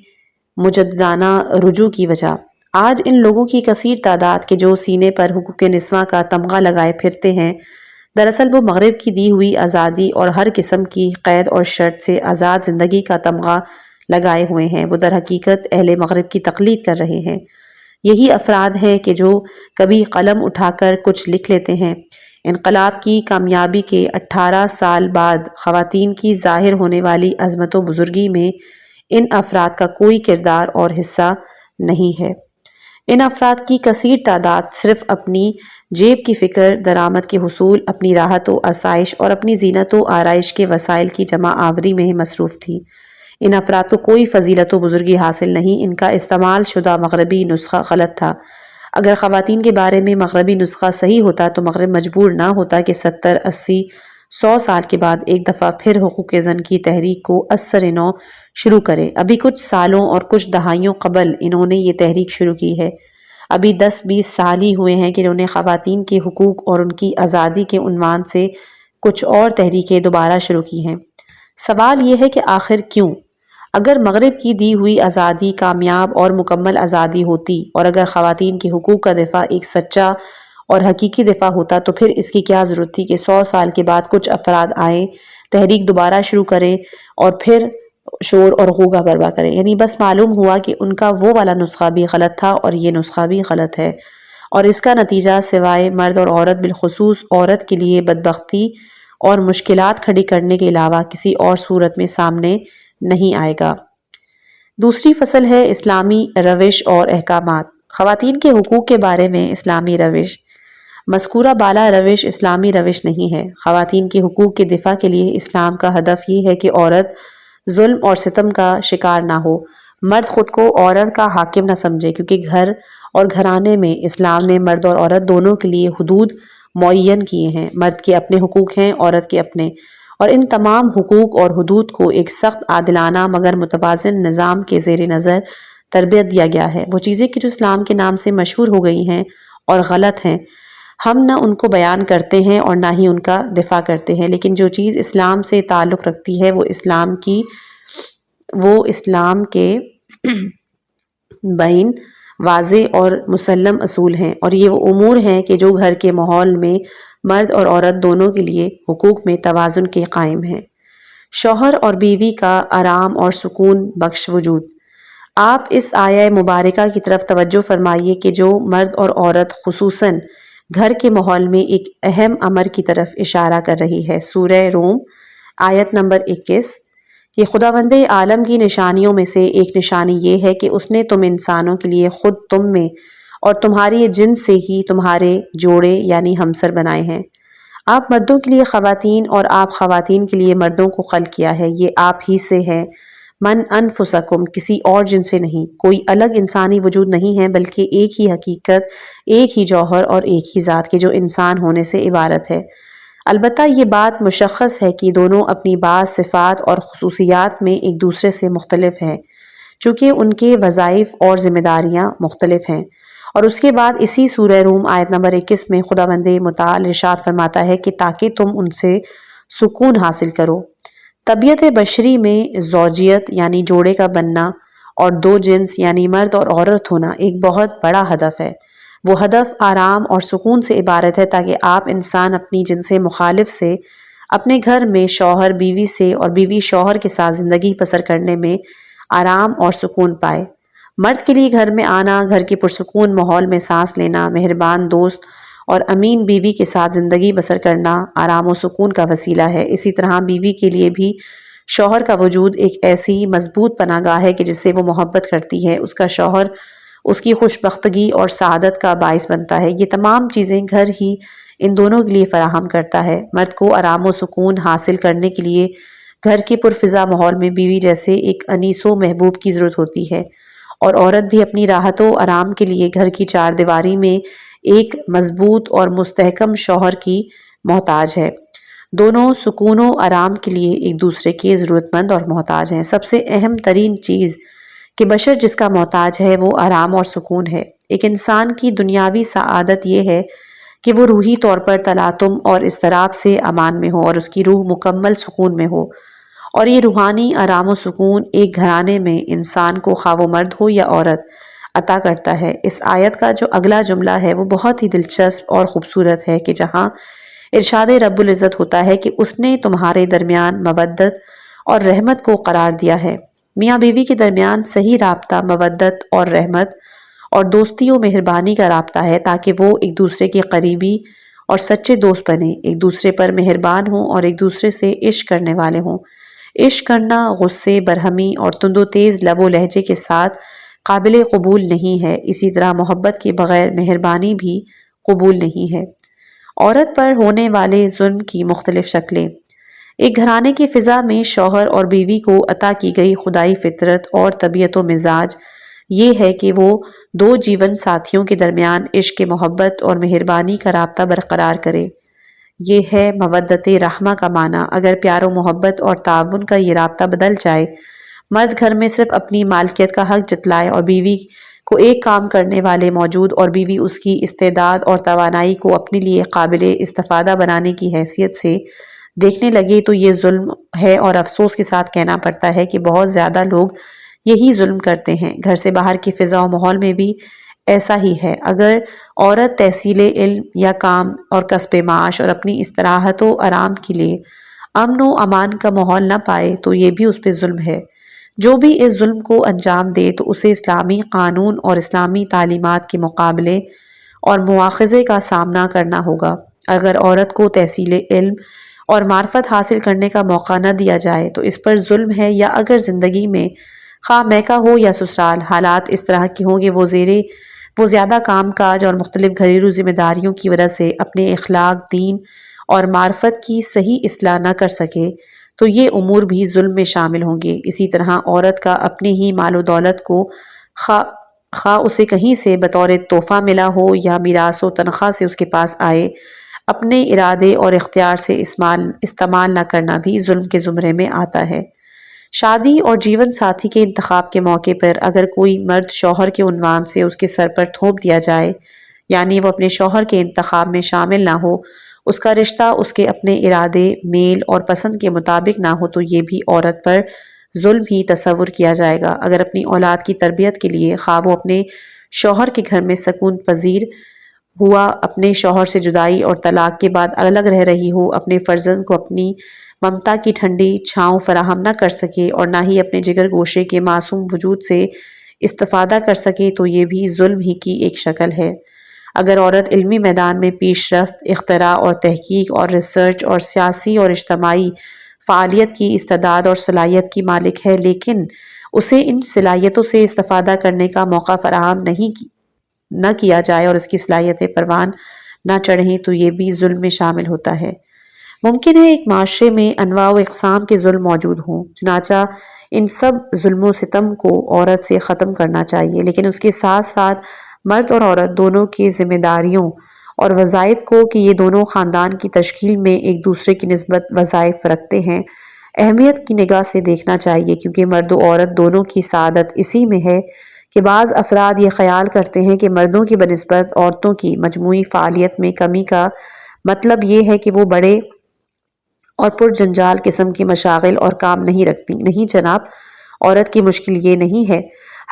مجددانہ رجوع کی وجہ۔ آج ان لوگوں کی کثیر تعداد کے جو سینے پر حقوق نسواں کا تمغہ لگائے پھرتے ہیں، دراصل وہ مغرب کی دی ہوئی آزادی اور ہر قسم کی قید اور شرط سے آزاد زندگی کا تمغہ لگائے ہوئے ہیں۔ وہ در حقیقت اہل مغرب کی تقلید کر رہے ہیں۔ یہی افراد ہیں کہ جو کبھی قلم اٹھا کر کچھ لکھ لیتے ہیں۔ انقلاب کی کامیابی کے 18 سال بعد خواتین کی ظاہر ہونے والی عظمت و بزرگی میں ان افراد کا کوئی کردار اور حصہ نہیں ہے۔ ان افراد کی کثیر تعداد صرف اپنی جیب کی فکر، درآمد کے حصول، اپنی راحت و آسائش اور اپنی زینت و آرائش کے وسائل کی جمع آوری میں مصروف تھی۔ ان افراد کو کوئی فضیلت و بزرگی حاصل نہیں۔ ان کا استعمال شدہ مغربی نسخہ غلط تھا۔ اگر خواتین کے بارے میں مغربی نسخہ صحیح ہوتا تو مغرب مجبور نہ ہوتا کہ 70، 80، 100 سال کے بعد ایک دفعہ پھر حقوق زن کی تحریک کو ازسر نو شروع کرے۔ ابھی کچھ سالوں اور کچھ دہائیوں قبل انہوں نے یہ تحریک شروع کی ہے۔ ابھی 10-20 سال ہی ہوئے ہیں کہ انہوں نے خواتین کے حقوق اور ان کی آزادی کے عنوان سے کچھ اور تحریکیں دوبارہ شروع کی ہیں۔ سوال یہ ہے کہ آخر کیوں؟ اگر مغرب کی دی ہوئی آزادی کامیاب اور مکمل آزادی ہوتی اور اگر خواتین کے حقوق کا دفاع ایک سچا اور حقیقی دفاع ہوتا تو پھر اس کی کیا ضرورت تھی کہ 100 سال کے بعد کچھ افراد آئیں، تحریک دوبارہ شروع کریں اور پھر شور اور غوغا برپا کریں؟ یعنی بس معلوم ہوا کہ ان کا وہ والا نسخہ بھی غلط تھا اور یہ نسخہ بھی غلط ہے، اور اس کا نتیجہ سوائے مرد اور عورت، بالخصوص عورت کے لیے بدبختی اور مشکلات کھڑی کرنے کے علاوہ کسی اور صورت میں سامنے نہیں آئے گا۔ دوسری فصل ہے اسلامی روش اور احکامات۔ خواتین کے حقوق کے بارے میں اسلامی روش۔ مذکورہ بالا روش اسلامی روش نہیں ہے۔ خواتین کے حقوق کے دفاع کے لیے اسلام کا ہدف یہ ہے کہ عورت ظلم اور ستم کا شکار نہ ہو۔ مرد خود کو عورت کا حاکم نہ سمجھے، کیونکہ گھر اور گھرانے میں اسلام نے مرد اور عورت دونوں کے لیے حدود معین کیے ہیں۔ مرد کے اپنے حقوق ہیں، عورت کے اپنے، اور ان تمام حقوق اور حدود کو ایک سخت، عادلانہ مگر متوازن نظام کے زیر نظر تربیت دیا گیا ہے۔ وہ چیزیں کہ جو اسلام کے نام سے مشہور ہو گئی ہیں اور غلط ہیں، ہم نہ ان کو بیان کرتے ہیں اور نہ ہی ان کا دفاع کرتے ہیں، لیکن جو چیز اسلام سے تعلق رکھتی ہے وہ اسلام کے بین واضح اور مسلم اصول ہیں، اور یہ وہ امور ہیں کہ جو گھر کے ماحول میں مرد اور عورت دونوں کے لیے حقوق میں توازن کے قائم ہیں۔ شوہر اور بیوی کا آرام اور سکون بخش وجود۔ آپ اس آیہ مبارکہ کی طرف توجہ فرمائیے کہ جو مرد اور عورت خصوصاً گھر کے ماحول میں ایک اہم امر کی طرف اشارہ کر رہی ہے۔ سورہ روم آیت نمبر 21 کہ خداوند عالم کی نشانیوں میں سے ایک نشانی یہ ہے کہ اس نے تم انسانوں کے لیے خود تم میں اور تمہاری جنس سے ہی تمہارے جوڑے یعنی ہمسر بنائے ہیں۔ آپ مردوں کے لیے خواتین اور آپ خواتین کے لیے مردوں کو خلق کیا ہے، یہ آپ ہی سے ہے، من انفسکم، کسی اور جن سے نہیں۔ کوئی الگ انسانی وجود نہیں ہے بلکہ ایک ہی حقیقت، ایک ہی جوہر اور ایک ہی ذات کے جو انسان ہونے سے عبارت ہے۔ البتہ یہ بات مشخص ہے کہ دونوں اپنی بعض صفات اور خصوصیات میں ایک دوسرے سے مختلف ہیں، چونکہ ان کے وظائف اور ذمہ داریاں مختلف ہیں۔ اور اس کے بعد اسی سورہ روم آیت نمبر 21 میں خداوند متعال ارشاد فرماتا ہے کہ تاکہ تم ان سے سکون حاصل کرو۔ طبیعت بشری میں زوجیت یعنی جوڑے کا بننا اور دو جنس یعنی مرد اور عورت ہونا ایک بہت بڑا ہدف ہے۔ وہ ہدف آرام اور سکون سے عبارت ہے تاکہ آپ انسان اپنی جنس مخالف سے، اپنے گھر میں شوہر بیوی سے اور بیوی شوہر کے ساتھ زندگی بسر کرنے میں آرام اور سکون پائے۔ مرد کے لیے گھر میں آنا، گھر کے پرسکون ماحول میں سانس لینا، مہربان دوست اور امین بیوی کے ساتھ زندگی بسر کرنا آرام و سکون کا وسیلہ ہے۔ اسی طرح بیوی کے لیے بھی شوہر کا وجود ایک ایسی مضبوط پناہ گاہ ہے کہ جس سے وہ محبت کرتی ہے، اس کا شوہر اس کی خوش بختگی اور سعادت کا باعث بنتا ہے۔ یہ تمام چیزیں گھر ہی ان دونوں کے لیے فراہم کرتا ہے۔ مرد کو آرام و سکون حاصل کرنے کے لیے گھر کے پرفضا ماحول میں بیوی جیسے ایک انیس و محبوب کی ضرورت ہوتی ہے، اور عورت بھی اپنی راحت و آرام کے لیے گھر کی چار دیواری میں ایک مضبوط اور مستحکم شوہر کی محتاج ہے۔ دونوں سکون و آرام کے لیے ایک دوسرے کے ضرورت مند اور محتاج ہیں۔ سب سے اہم ترین چیز کہ بشر جس کا محتاج ہے وہ آرام اور سکون ہے۔ ایک انسان کی دنیاوی سعادت یہ ہے کہ وہ روحی طور پر تلاطم اور اضطراب سے امان میں ہو اور اس کی روح مکمل سکون میں ہو، اور یہ روحانی آرام و سکون ایک گھرانے میں انسان کو خواہ وہ مرد ہو یا عورت عطا کرتا ہے۔ اس آیت کا جو اگلا جملہ ہے وہ بہت ہی دلچسپ اور خوبصورت ہے کہ جہاں ارشاد رب العزت ہوتا ہے کہ اس نے تمہارے درمیان مودت اور رحمت کو قرار دیا ہے۔ میاں بیوی کے درمیان صحیح رابطہ مودت اور رحمت اور دوستی و مہربانی کا رابطہ ہے تاکہ وہ ایک دوسرے کے قریبی اور سچے دوست بنیں، ایک دوسرے پر مہربان ہوں اور ایک دوسرے سے عشق کرنے والے ہوں۔ عشق کرنا غصے، برہمی اور تند و تیز لب و لہجے کے ساتھ قابل قبول نہیں ہے، اسی طرح محبت کے بغیر مہربانی بھی قبول نہیں ہے۔ عورت پر ہونے والے ظلم کی مختلف شکلیں۔ ایک گھرانے کی فضا میں شوہر اور بیوی کو عطا کی گئی خدائی فطرت اور طبیعت و مزاج یہ ہے کہ وہ دو جیون ساتھیوں کے درمیان عشق، محبت اور مہربانی کا رابطہ برقرار کرے۔ یہ ہے مودت رحمہ کا معنی۔ اگر پیار و محبت اور تعاون کا یہ رابطہ بدل جائے، مرد گھر میں صرف اپنی مالکیت کا حق جتلائے اور بیوی کو ایک کام کرنے والے موجود اور بیوی اس کی استعداد اور توانائی کو اپنے لیے قابل استفادہ بنانے کی حیثیت سے دیکھنے لگے تو یہ ظلم ہے، اور افسوس کے ساتھ کہنا پڑتا ہے کہ بہت زیادہ لوگ یہی ظلم کرتے ہیں۔ گھر سے باہر کی فضا و ماحول میں بھی ایسا ہی ہے۔ اگر عورت تحصیل علم یا کام اور کسب معاش اور اپنی استراحت و آرام کے لیے امن و امان کا ماحول نہ پائے تو یہ بھی اس پہ ظلم ہے۔ جو بھی اس ظلم کو انجام دے تو اسے اسلامی قانون اور اسلامی تعلیمات کے مقابلے اور مواخذے کا سامنا کرنا ہوگا۔ اگر عورت کو تحصیل علم اور معرفت حاصل کرنے کا موقع نہ دیا جائے تو اس پر ظلم ہے، یا اگر زندگی میں خواہ میکہ ہو یا سسرال حالات اس طرح کے ہوں کہ وہ زیادہ کام کاج اور مختلف گھریلو ذمہ داریوں کی وجہ سے اپنے اخلاق، دین اور معرفت کی صحیح اصلاح نہ کر سکے تو یہ امور بھی ظلم میں شامل ہوں گے۔ اسی طرح عورت کا اپنی ہی مال و دولت کو خواہ اسے کہیں سے بطور تحفہ ملا ہو یا میراث و تنخواہ سے اس کے پاس آئے، اپنے ارادے اور اختیار سے استعمال نہ کرنا بھی ظلم کے زمرے میں آتا ہے۔ شادی اور جیون ساتھی کے انتخاب کے موقع پر اگر کوئی مرد شوہر کے عنوان سے اس کے سر پر تھوپ دیا جائے، یعنی وہ اپنے شوہر کے انتخاب میں شامل نہ ہو، اس کا رشتہ اس کے اپنے ارادے، میل اور پسند کے مطابق نہ ہو، تو یہ بھی عورت پر ظلم ہی تصور کیا جائے گا۔ اگر اپنی اولاد کی تربیت کے لیے خواہ وہ اپنے شوہر کے گھر میں سکون پذیر ہوا، اپنے شوہر سے جدائی اور طلاق کے بعد الگ رہ رہی ہو، اپنے فرزند کو اپنی ممتا کی ٹھنڈی چھاؤں فراہم نہ کر سکے اور نہ ہی اپنے جگر گوشے کے معصوم وجود سے استفادہ کر سکے، تو یہ بھی ظلم ہی کی ایک شکل ہے۔ اگر عورت علمی میدان میں پیش رفت، اختراع اور تحقیق اور ریسرچ اور سیاسی اور اجتماعی فعالیت کی استعداد اور صلاحیت کی مالک ہے، لیکن اسے ان صلاحیتوں سے استفادہ کرنے کا موقع فراہم نہ کیا جائے اور اس کی صلاحیتیں پروان نہ چڑھیں، تو یہ بھی ظلم میں شامل ہوتا ہے۔ ممکن ہے ایک معاشرے میں انواع و اقسام کے ظلم موجود ہوں، چنانچہ ان سب ظلم و ستم کو عورت سے ختم کرنا چاہیے، لیکن اس کے ساتھ ساتھ مرد اور عورت دونوں کی ذمہ داریوں اور وظائف کو کہ یہ دونوں خاندان کی تشکیل میں ایک دوسرے کی نسبت وظائف رکھتے ہیں، اہمیت کی نگاہ سے دیکھنا چاہیے، کیونکہ مرد و عورت دونوں کی سعادت اسی میں ہے کہ بعض افراد یہ خیال کرتے ہیں کہ مردوں کی بنسبت عورتوں کی مجموعی فعالیت میں کمی کا مطلب یہ ہے کہ وہ بڑے اور پرجنجال قسم کی مشاغل اور کام نہیں رکھتی۔ نہیں جناب، عورت کی مشکل یہ نہیں ہے۔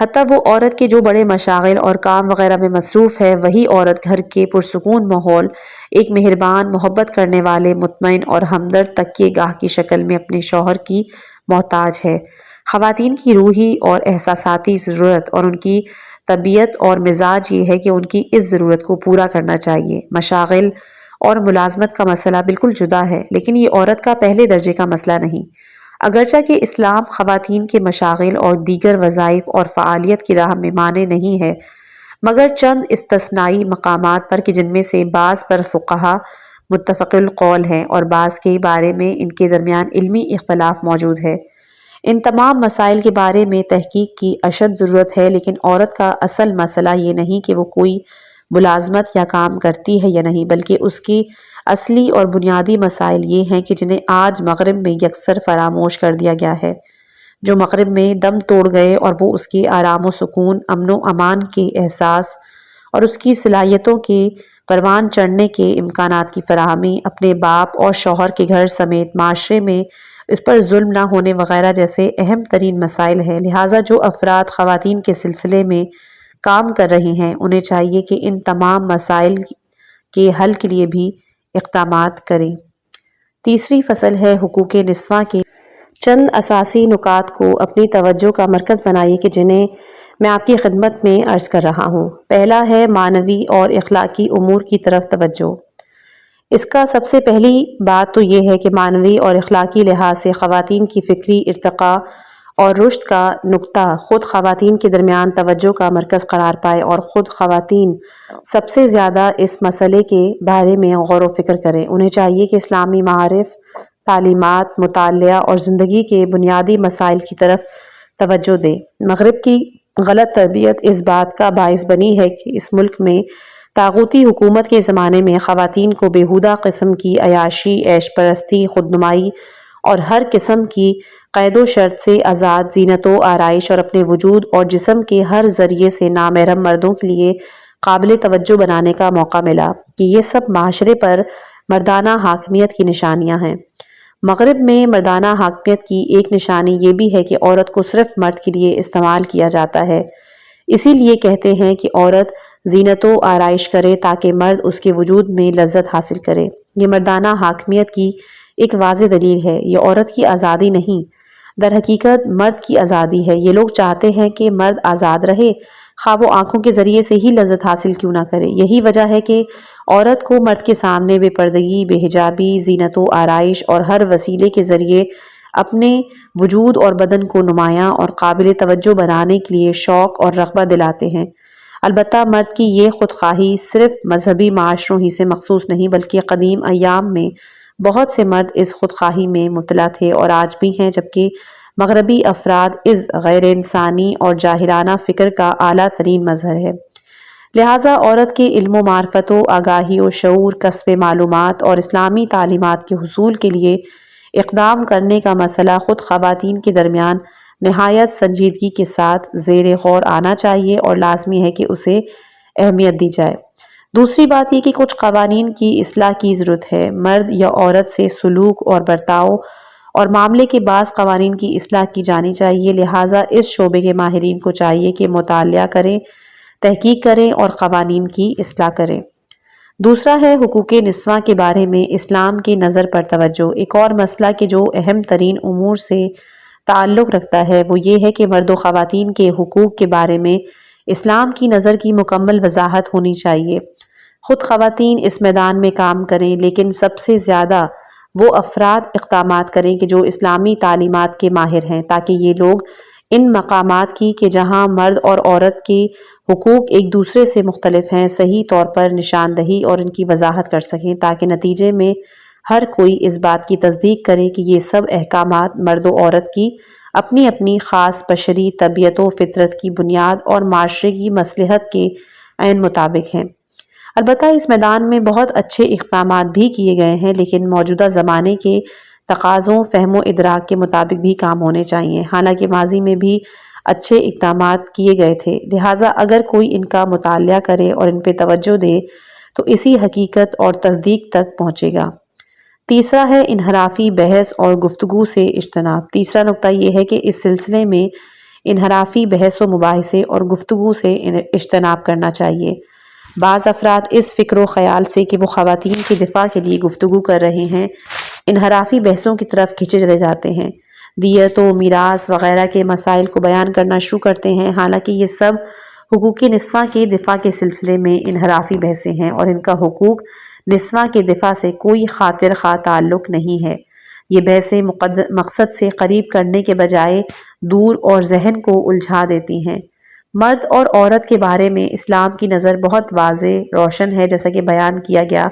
حتیٰ وہ عورت کے جو بڑے مشاغل اور کام وغیرہ میں مصروف ہے، وہی عورت گھر کے پرسکون ماحول، ایک مہربان، محبت کرنے والے، مطمئن اور ہمدرد تکیے گاہ کی شکل میں اپنے شوہر کی محتاج ہے۔ خواتین کی روحی اور احساساتی ضرورت اور ان کی طبیعت اور مزاج یہ ہے کہ ان کی اس ضرورت کو پورا کرنا چاہیے۔ مشاغل اور ملازمت کا مسئلہ بالکل جدا ہے، لیکن یہ عورت کا پہلے درجے کا مسئلہ نہیں۔ اگرچہ کہ اسلام خواتین کے مشاغل اور دیگر وظائف اور فعالیت کی راہ میں مانع نہیں ہے، مگر چند استثنائی مقامات پر کہ جن میں سے بعض پر فقہا متفق القول ہیں اور بعض کے بارے میں ان کے درمیان علمی اختلاف موجود ہے۔ ان تمام مسائل کے بارے میں تحقیق کی اشد ضرورت ہے، لیکن عورت کا اصل مسئلہ یہ نہیں کہ وہ کوئی ملازمت یا کام کرتی ہے یا نہیں، بلکہ اس کی اصلی اور بنیادی مسائل یہ ہیں کہ جنہیں آج مغرب میں یکسر فراموش کر دیا گیا ہے۔ جو مغرب میں دم توڑ گئے اور وہ اس کے آرام و سکون، امن و امان کے احساس اور اس کی صلاحیتوں کے پروان چڑھنے کے امکانات کی فراہمی، اپنے باپ اور شوہر کے گھر سمیت معاشرے میں اس پر ظلم نہ ہونے وغیرہ جیسے اہم ترین مسائل ہیں۔ لہٰذا جو افراد خواتین کے سلسلے میں کام کر رہے ہیں، انہیں چاہیے کہ ان تمام مسائل کے حل کے لیے بھی اقدامات کریں۔ تیسری فصل ہے حقوق نسواں کے چند اساسی نکات کو اپنی توجہ کا مرکز بنائیے کہ جنہیں میں آپ کی خدمت میں عرض کر رہا ہوں۔ پہلا ہے معنوی اور اخلاقی امور کی طرف توجہ۔ اس کا سب سے پہلی بات تو یہ ہے کہ معنوی اور اخلاقی لحاظ سے خواتین کی فکری ارتقاء اور رشد کا نقطہ خود خواتین کے درمیان توجہ کا مرکز قرار پائے اور خود خواتین سب سے زیادہ اس مسئلے کے بارے میں غور و فکر کریں۔ انہیں چاہیے کہ اسلامی معارف، تعلیمات، مطالعہ اور زندگی کے بنیادی مسائل کی طرف توجہ دیں۔ مغرب کی غلط تربیت اس بات کا باعث بنی ہے کہ اس ملک میں طاغوتی حکومت کے زمانے میں خواتین کو بیہودہ قسم کی عیاشی، عیش پرستی، خودنمائی اور ہر قسم کی قید و شرط سے آزاد زینت و آرائش اور اپنے وجود اور جسم کے ہر ذریعے سے نامحرم مردوں کے لیے قابل توجہ بنانے کا موقع ملا کہ یہ سب معاشرے پر مردانہ حاکمیت کی نشانیاں ہیں۔ مغرب میں مردانہ حاکمیت کی ایک نشانی یہ بھی ہے کہ عورت کو صرف مرد کے لیے استعمال کیا جاتا ہے۔ اسی لیے کہتے ہیں کہ عورت زینت و آرائش کرے تاکہ مرد اس کے وجود میں لذت حاصل کرے۔ یہ مردانہ حاکمیت کی ایک واضح دلیل ہے، یہ عورت کی آزادی نہیں۔ در حقیقت مرد کی آزادی ہے۔ یہ لوگ چاہتے ہیں کہ مرد آزاد رہے، خواہ وہ آنکھوں کے ذریعے سے ہی لذت حاصل کیوں نہ کرے۔ یہی وجہ ہے کہ عورت کو مرد کے سامنے بے پردگی، بے حجابی، زینت و آرائش اور ہر وسیلے کے ذریعے اپنے وجود اور بدن کو نمایاں اور قابل توجہ بنانے کے لیے شوق اور رغبہ دلاتے ہیں۔ البتہ مرد کی یہ خودخواہی صرف مذہبی معاشروں ہی سے مخصوص نہیں، بلکہ قدیم ایام میں بہت سے مرد اس خودخواہی میں مبتلا تھے اور آج بھی ہیں، جبکہ مغربی افراد اس غیر انسانی اور جاہلانہ فکر کا اعلیٰ ترین مظہر ہے۔ لہٰذا عورت کے علم و معرفت و آگاہی و شعور، کسب معلومات اور اسلامی تعلیمات کے حصول کے لیے اقدام کرنے کا مسئلہ خود خواتین کے درمیان نہایت سنجیدگی کے ساتھ زیر غور آنا چاہیے اور لازمی ہے کہ اسے اہمیت دی جائے۔ دوسری بات یہ کہ کچھ قوانین کی اصلاح کی ضرورت ہے۔ مرد یا عورت سے سلوک اور برتاؤ اور معاملے کے بعض قوانین کی اصلاح کی جانی چاہیے، لہٰذا اس شعبے کے ماہرین کو چاہیے کہ مطالعہ کریں، تحقیق کریں اور قوانین کی اصلاح کریں۔ دوسرا ہے حقوق نسواں کے بارے میں اسلام کی نظر پر توجہ۔ ایک اور مسئلہ کہ جو اہم ترین امور سے تعلق رکھتا ہے وہ یہ ہے کہ مرد و خواتین کے حقوق کے بارے میں اسلام کی نظر کی مکمل وضاحت ہونی چاہیے۔ خود خواتین اس میدان میں کام کریں، لیکن سب سے زیادہ وہ افراد اقدامات کریں کہ جو اسلامی تعلیمات کے ماہر ہیں، تاکہ یہ لوگ ان مقامات کی کہ جہاں مرد اور عورت کے حقوق ایک دوسرے سے مختلف ہیں صحیح طور پر نشاندہی اور ان کی وضاحت کر سکیں، تاکہ نتیجے میں ہر کوئی اس بات کی تصدیق کرے کہ یہ سب احکامات مرد و عورت کی اپنی اپنی خاص بشری طبیعت و فطرت کی بنیاد اور معاشرے کی مصلحت کے عین مطابق ہیں۔ البتہ اس میدان میں بہت اچھے اقدامات بھی کیے گئے ہیں، لیکن موجودہ زمانے کے تقاضوں، فہم و ادراک کے مطابق بھی کام ہونے چاہیے۔ حالانکہ ماضی میں بھی اچھے اقدامات کیے گئے تھے، لہٰذا اگر کوئی ان کا مطالعہ کرے اور ان پہ توجہ دے تو اسی حقیقت اور تصدیق تک پہنچے گا۔ تیسرا ہے انحرافی بحث اور گفتگو سے اجتناب۔ تیسرا نقطہ یہ ہے کہ اس سلسلے میں انحرافی بحث و مباحثے اور گفتگو سے اجتناب کرنا چاہیے۔ بعض افراد اس فکر و خیال سے کہ وہ خواتین کے دفاع کے لیے گفتگو کر رہے ہیں، انحرافی بحثوں کی طرف کھینچے چلے جاتے ہیں، دیت و میراث وغیرہ کے مسائل کو بیان کرنا شروع کرتے ہیں، حالانکہ یہ سب حقوق نسواں کے دفاع کے سلسلے میں انحرافی بحثیں ہیں اور ان کا حقوق نسواں کے دفاع سے کوئی خاطر خواہ تعلق نہیں ہے۔ یہ بحثیں مقصد سے قریب کرنے کے بجائے دور اور ذہن کو الجھا دیتی ہیں۔ مرد اور عورت کے بارے میں اسلام کی نظر بہت واضح روشن ہے، جیسا کہ بیان کیا گیا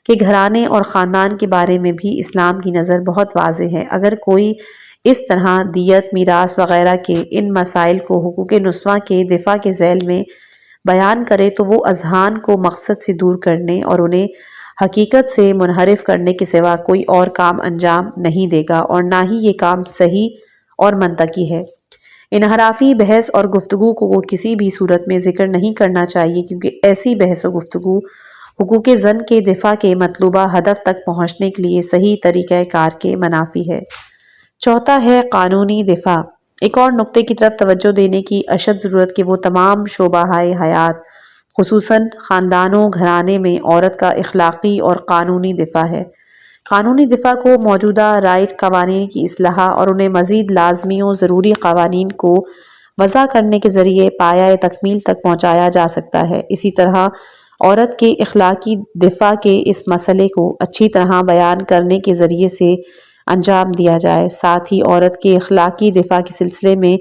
کہ گھرانے اور خاندان کے بارے میں بھی اسلام کی نظر بہت واضح ہے۔ اگر کوئی اس طرح دیت، میراث وغیرہ کے ان مسائل کو حقوق نسواں کے دفاع کے ذیل میں بیان کرے تو وہ اذہان کو مقصد سے دور کرنے اور انہیں حقیقت سے منحرف کرنے کے سوا کوئی اور کام انجام نہیں دے گا، اور نہ ہی یہ کام صحیح اور منطقی ہے۔ انحرافی بحث اور گفتگو کو کسی بھی صورت میں ذکر نہیں کرنا چاہیے، کیونکہ ایسی بحث و گفتگو حقوق زن کے دفاع کے مطلوبہ ہدف تک پہنچنے کے لیے صحیح طریقہ کار کے منافی ہے۔ چوتھا ہے قانونی دفاع۔ ایک اور نقطے کی طرف توجہ دینے کی اشد ضرورت کہ وہ تمام شعبہ حیات، خصوصاً خاندان و گھرانے میں عورت کا اخلاقی اور قانونی دفاع ہے۔ قانونی دفاع کو موجودہ رائج قوانین کی اصلاح اور انہیں مزید لازمی و ضروری قوانین کو وضع کرنے کے ذریعے پایہ تکمیل تک پہنچایا جا سکتا ہے۔ اسی طرح عورت کے اخلاقی دفاع کے اس مسئلے کو اچھی طرح بیان کرنے کے ذریعے سے انجام دیا جائے۔ ساتھ ہی عورت کے اخلاقی دفاع کے سلسلے میں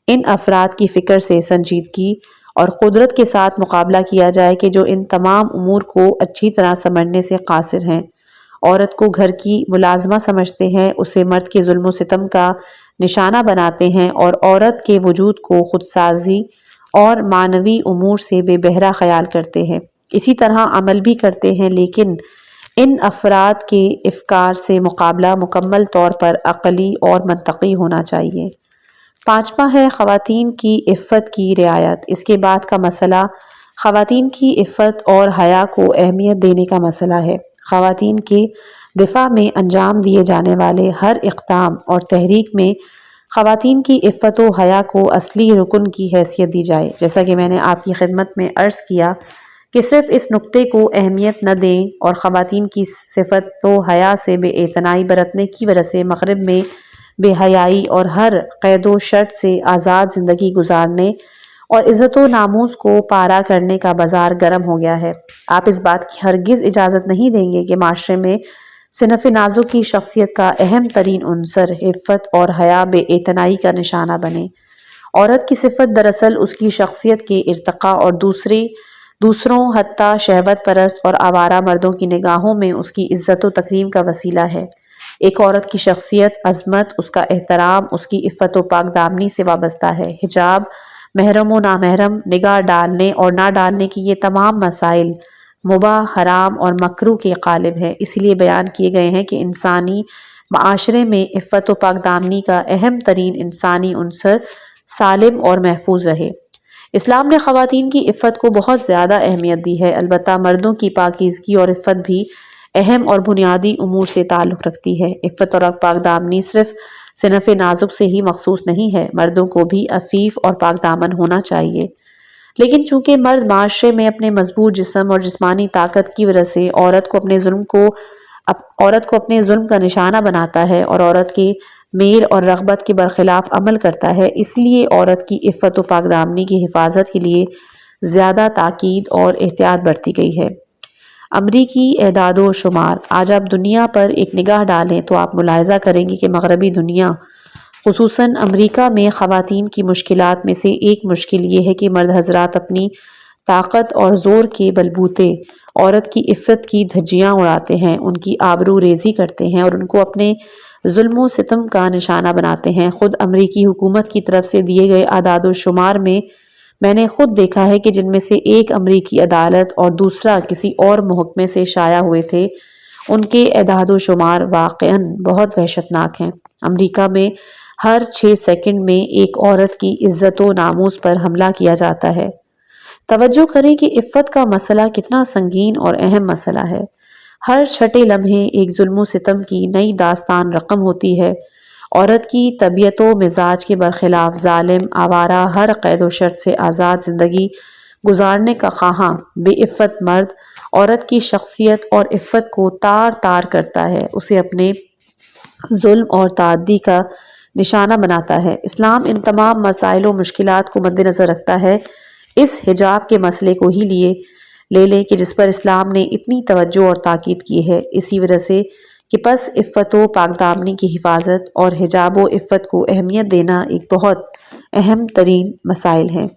ان افراد کی فکر سے سنجیدگی اور قدرت کے ساتھ مقابلہ کیا جائے کہ جو ان تمام امور کو اچھی طرح سمجھنے سے قاصر ہیں، عورت کو گھر کی ملازمہ سمجھتے ہیں، اسے مرد کے ظلم و ستم کا نشانہ بناتے ہیں اور عورت کے وجود کو خودسازی اور معنوی امور سے بے بہرا خیال کرتے ہیں۔ اسی طرح عمل بھی کرتے ہیں، لیکن ان افراد کے افکار سے مقابلہ مکمل طور پر عقلی اور منطقی ہونا چاہیے۔ پانچواں ہے خواتین کی عفت کی رعایت۔ اس کے بعد کا مسئلہ خواتین کی عفت اور حیا کو اہمیت دینے کا مسئلہ ہے۔ خواتین کے دفاع میں انجام دیے جانے والے ہر اقدام اور تحریک میں خواتین کی عفت و حیا کو اصلی رکن کی حیثیت دی جائے۔ جیسا کہ میں نے آپ کی خدمت میں عرض کیا کہ صرف اس نقطے کو اہمیت نہ دیں اور خواتین کی صفت و حیا سے بے اعتنائی برتنے کی وجہ سے مغرب میں بے حیائی اور ہر قید و شرط سے آزاد زندگی گزارنے اور عزت و ناموس کو پارا کرنے کا بازار گرم ہو گیا ہے۔ آپ اس بات کی ہرگز اجازت نہیں دیں گے کہ معاشرے میں صنف نازک کی شخصیت کا اہم ترین عنصر عفت اور حیا بے اعتنائی کا نشانہ بنے۔ عورت کی صفت دراصل اس کی شخصیت کے ارتقاء اور دوسروں حتیٰ شہوت پرست اور آوارہ مردوں کی نگاہوں میں اس کی عزت و تکریم کا وسیلہ ہے۔ ایک عورت کی شخصیت، عظمت، اس کا احترام، اس کی عفت و پاک دامنی سے وابستہ ہے۔ حجاب، محرم و نامحرم، نگاہ ڈالنے اور نہ ڈالنے کی یہ تمام مسائل مباح، حرام اور مکروہ کے قالب ہے۔ اس لیے بیان کیے گئے ہیں کہ انسانی معاشرے میں عفت و پاک دامنی کا اہم ترین انسانی عنصر سالم اور محفوظ رہے۔ اسلام نے خواتین کی عفت کو بہت زیادہ اہمیت دی ہے، البتہ مردوں کی پاکیزگی اور عفت بھی اہم اور بنیادی امور سے تعلق رکھتی ہے۔ عفت اور پاک دامنی صرف صنف نازک سے ہی مخصوص نہیں ہے، مردوں کو بھی عفیف اور پاک دامن ہونا چاہیے۔ لیکن چونکہ مرد معاشرے میں اپنے مضبوط جسم اور جسمانی طاقت کی وجہ سے عورت کو اپنے ظلم کا نشانہ بناتا ہے اور عورت کے میل اور رغبت کے برخلاف عمل کرتا ہے، اس لیے عورت کی عفت و پاک دامنی کی حفاظت کے لیے زیادہ تاکید اور احتیاط برتی گئی ہے۔ امریکی اعداد و شمار۔ آج آپ دنیا پر ایک نگاہ ڈالیں تو آپ ملاحظہ کریں گے کہ مغربی دنیا، خصوصاً امریکہ میں خواتین کی مشکلات میں سے ایک مشکل یہ ہے کہ مرد حضرات اپنی طاقت اور زور کے بلبوتے عورت کی عفت کی دھجیاں اڑاتے ہیں، ان کی آبرو ریزی کرتے ہیں اور ان کو اپنے ظلم و ستم کا نشانہ بناتے ہیں۔ خود امریکی حکومت کی طرف سے دیے گئے اعداد و شمار میں نے خود دیکھا ہے کہ جن میں سے ایک امریکی عدالت اور دوسرا کسی اور محکمے سے شائع ہوئے تھے، ان کے اعداد و شمار واقعاً بہت وحشتناک ہیں۔ امریکہ میں ہر 6 سیکنڈ میں ایک عورت کی عزت و ناموس پر حملہ کیا جاتا ہے۔ توجہ کریں کہ عفت کا مسئلہ کتنا سنگین اور اہم مسئلہ ہے۔ ہر چھٹے لمحے ایک ظلم و ستم کی نئی داستان رقم ہوتی ہے۔ عورت کی طبیعت و مزاج کے برخلاف ظالم، آوارہ، ہر قید و شرط سے آزاد زندگی گزارنے کا خواہاں بے عفت مرد عورت کی شخصیت اور عفت کو تار تار کرتا ہے، اسے اپنے ظلم اور تعدی کا نشانہ بناتا ہے۔ اسلام ان تمام مسائل و مشکلات کو مد نظر رکھتا ہے۔ اس حجاب کے مسئلے کو ہی لے لیں کہ جس پر اسلام نے اتنی توجہ اور تاکید کی ہے، اسی وجہ سے کہ پس عفت و پاک دامنی کی حفاظت اور حجاب و عفت کو اہمیت دینا ایک بہت اہم ترین مسائل ہیں۔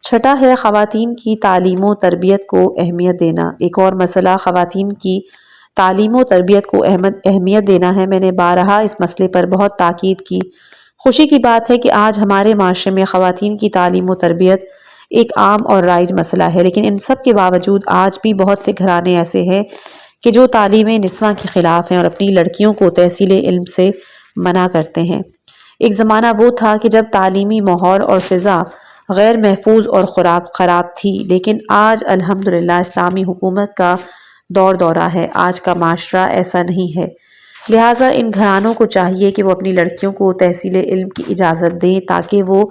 چھٹا ہے خواتین کی تعلیم و تربیت کو اہمیت دینا۔ ایک اور مسئلہ خواتین کی تعلیم و تربیت کو اہمیت دینا ہے۔ میں نے بارہا اس مسئلے پر بہت تاکید کی۔ خوشی کی بات ہے کہ آج ہمارے معاشرے میں خواتین کی تعلیم و تربیت ایک عام اور رائج مسئلہ ہے، لیکن ان سب کے باوجود آج بھی بہت سے گھرانے ایسے ہیں کہ جو تعلیم نسواں کے خلاف ہیں اور اپنی لڑکیوں کو تحصیل علم سے منع کرتے ہیں۔ ایک زمانہ وہ تھا کہ جب تعلیمی ماحول اور فضا غیر محفوظ اور خراب تھی، لیکن آج الحمدللہ اسلامی حکومت کا دورہ ہے۔ آج کا معاشرہ ایسا نہیں ہے، لہٰذا ان گھرانوں کو چاہیے کہ وہ اپنی لڑکیوں کو تحصیل علم کی اجازت دیں تاکہ وہ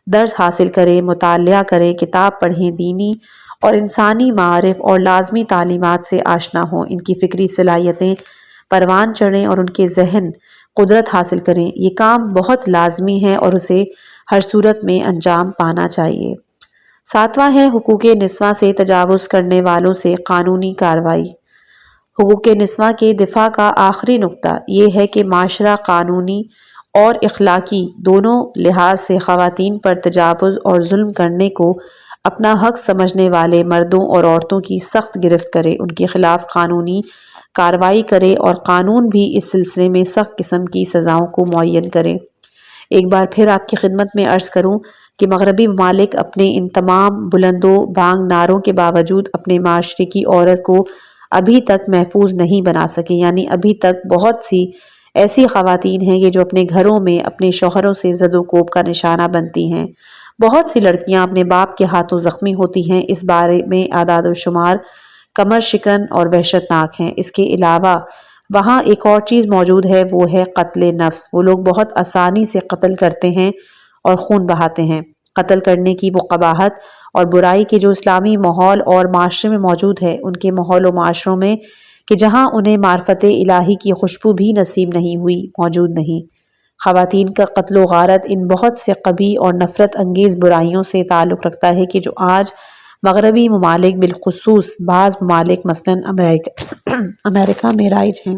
درس حاصل کریں، مطالعہ کریں، کتاب پڑھیں، دینی اور انسانی معارف اور لازمی تعلیمات سے آشنا ہوں، ان کی فکری صلاحیتیں پروان چڑھیں اور ان کے ذہن قدرت حاصل کریں۔ یہ کام بہت لازمی ہے اور اسے ہر صورت میں انجام پانا چاہیے۔ ساتواں ہے حقوق نسواں سے تجاوز کرنے والوں سے قانونی کارروائی۔ حقوق نسواں کے دفاع کا آخری نقطہ یہ ہے کہ معاشرہ قانونی اور اخلاقی دونوں لحاظ سے خواتین پر تجاوز اور ظلم کرنے کو اپنا حق سمجھنے والے مردوں اور عورتوں کی سخت گرفت کرے، ان کے خلاف قانونی کارروائی کرے اور قانون بھی اس سلسلے میں سخت قسم کی سزاؤں کو معین کرے۔ ایک بار پھر آپ کی خدمت میں عرض کروں کہ مغربی ممالک اپنے ان تمام بلند و بانگ نعروں کے باوجود اپنے معاشرے کی عورت کو ابھی تک محفوظ نہیں بنا سکے، یعنی ابھی تک بہت سی ایسی خواتین ہیں جو اپنے گھروں میں اپنے شوہروں سے زد و کوب کا نشانہ بنتی ہیں۔ بہت سی لڑکیاں اپنے باپ کے ہاتھوں زخمی ہوتی ہیں۔ اس بارے میں اعداد و شمار کمر شکن اور وحشتناک ہیں۔ اس کے علاوہ وہاں ایک اور چیز موجود ہے، وہ ہے قتل نفس۔ وہ لوگ بہت آسانی سے قتل کرتے ہیں اور خون بہاتے ہیں۔ قتل کرنے کی وہ قباحت اور برائی کے جو اسلامی ماحول اور معاشرے میں موجود ہے، ان کے ماحول و معاشروں میں کہ جہاں انہیں معرفت الہی کی خوشبو بھی نصیب نہیں ہوئی، موجود نہیں۔ خواتین کا قتل و غارت ان بہت سے قبیح اور نفرت انگیز برائیوں سے تعلق رکھتا ہے کہ جو آج مغربی ممالک بالخصوص بعض ممالک مثلاً امریکہ میں رائج ہیں۔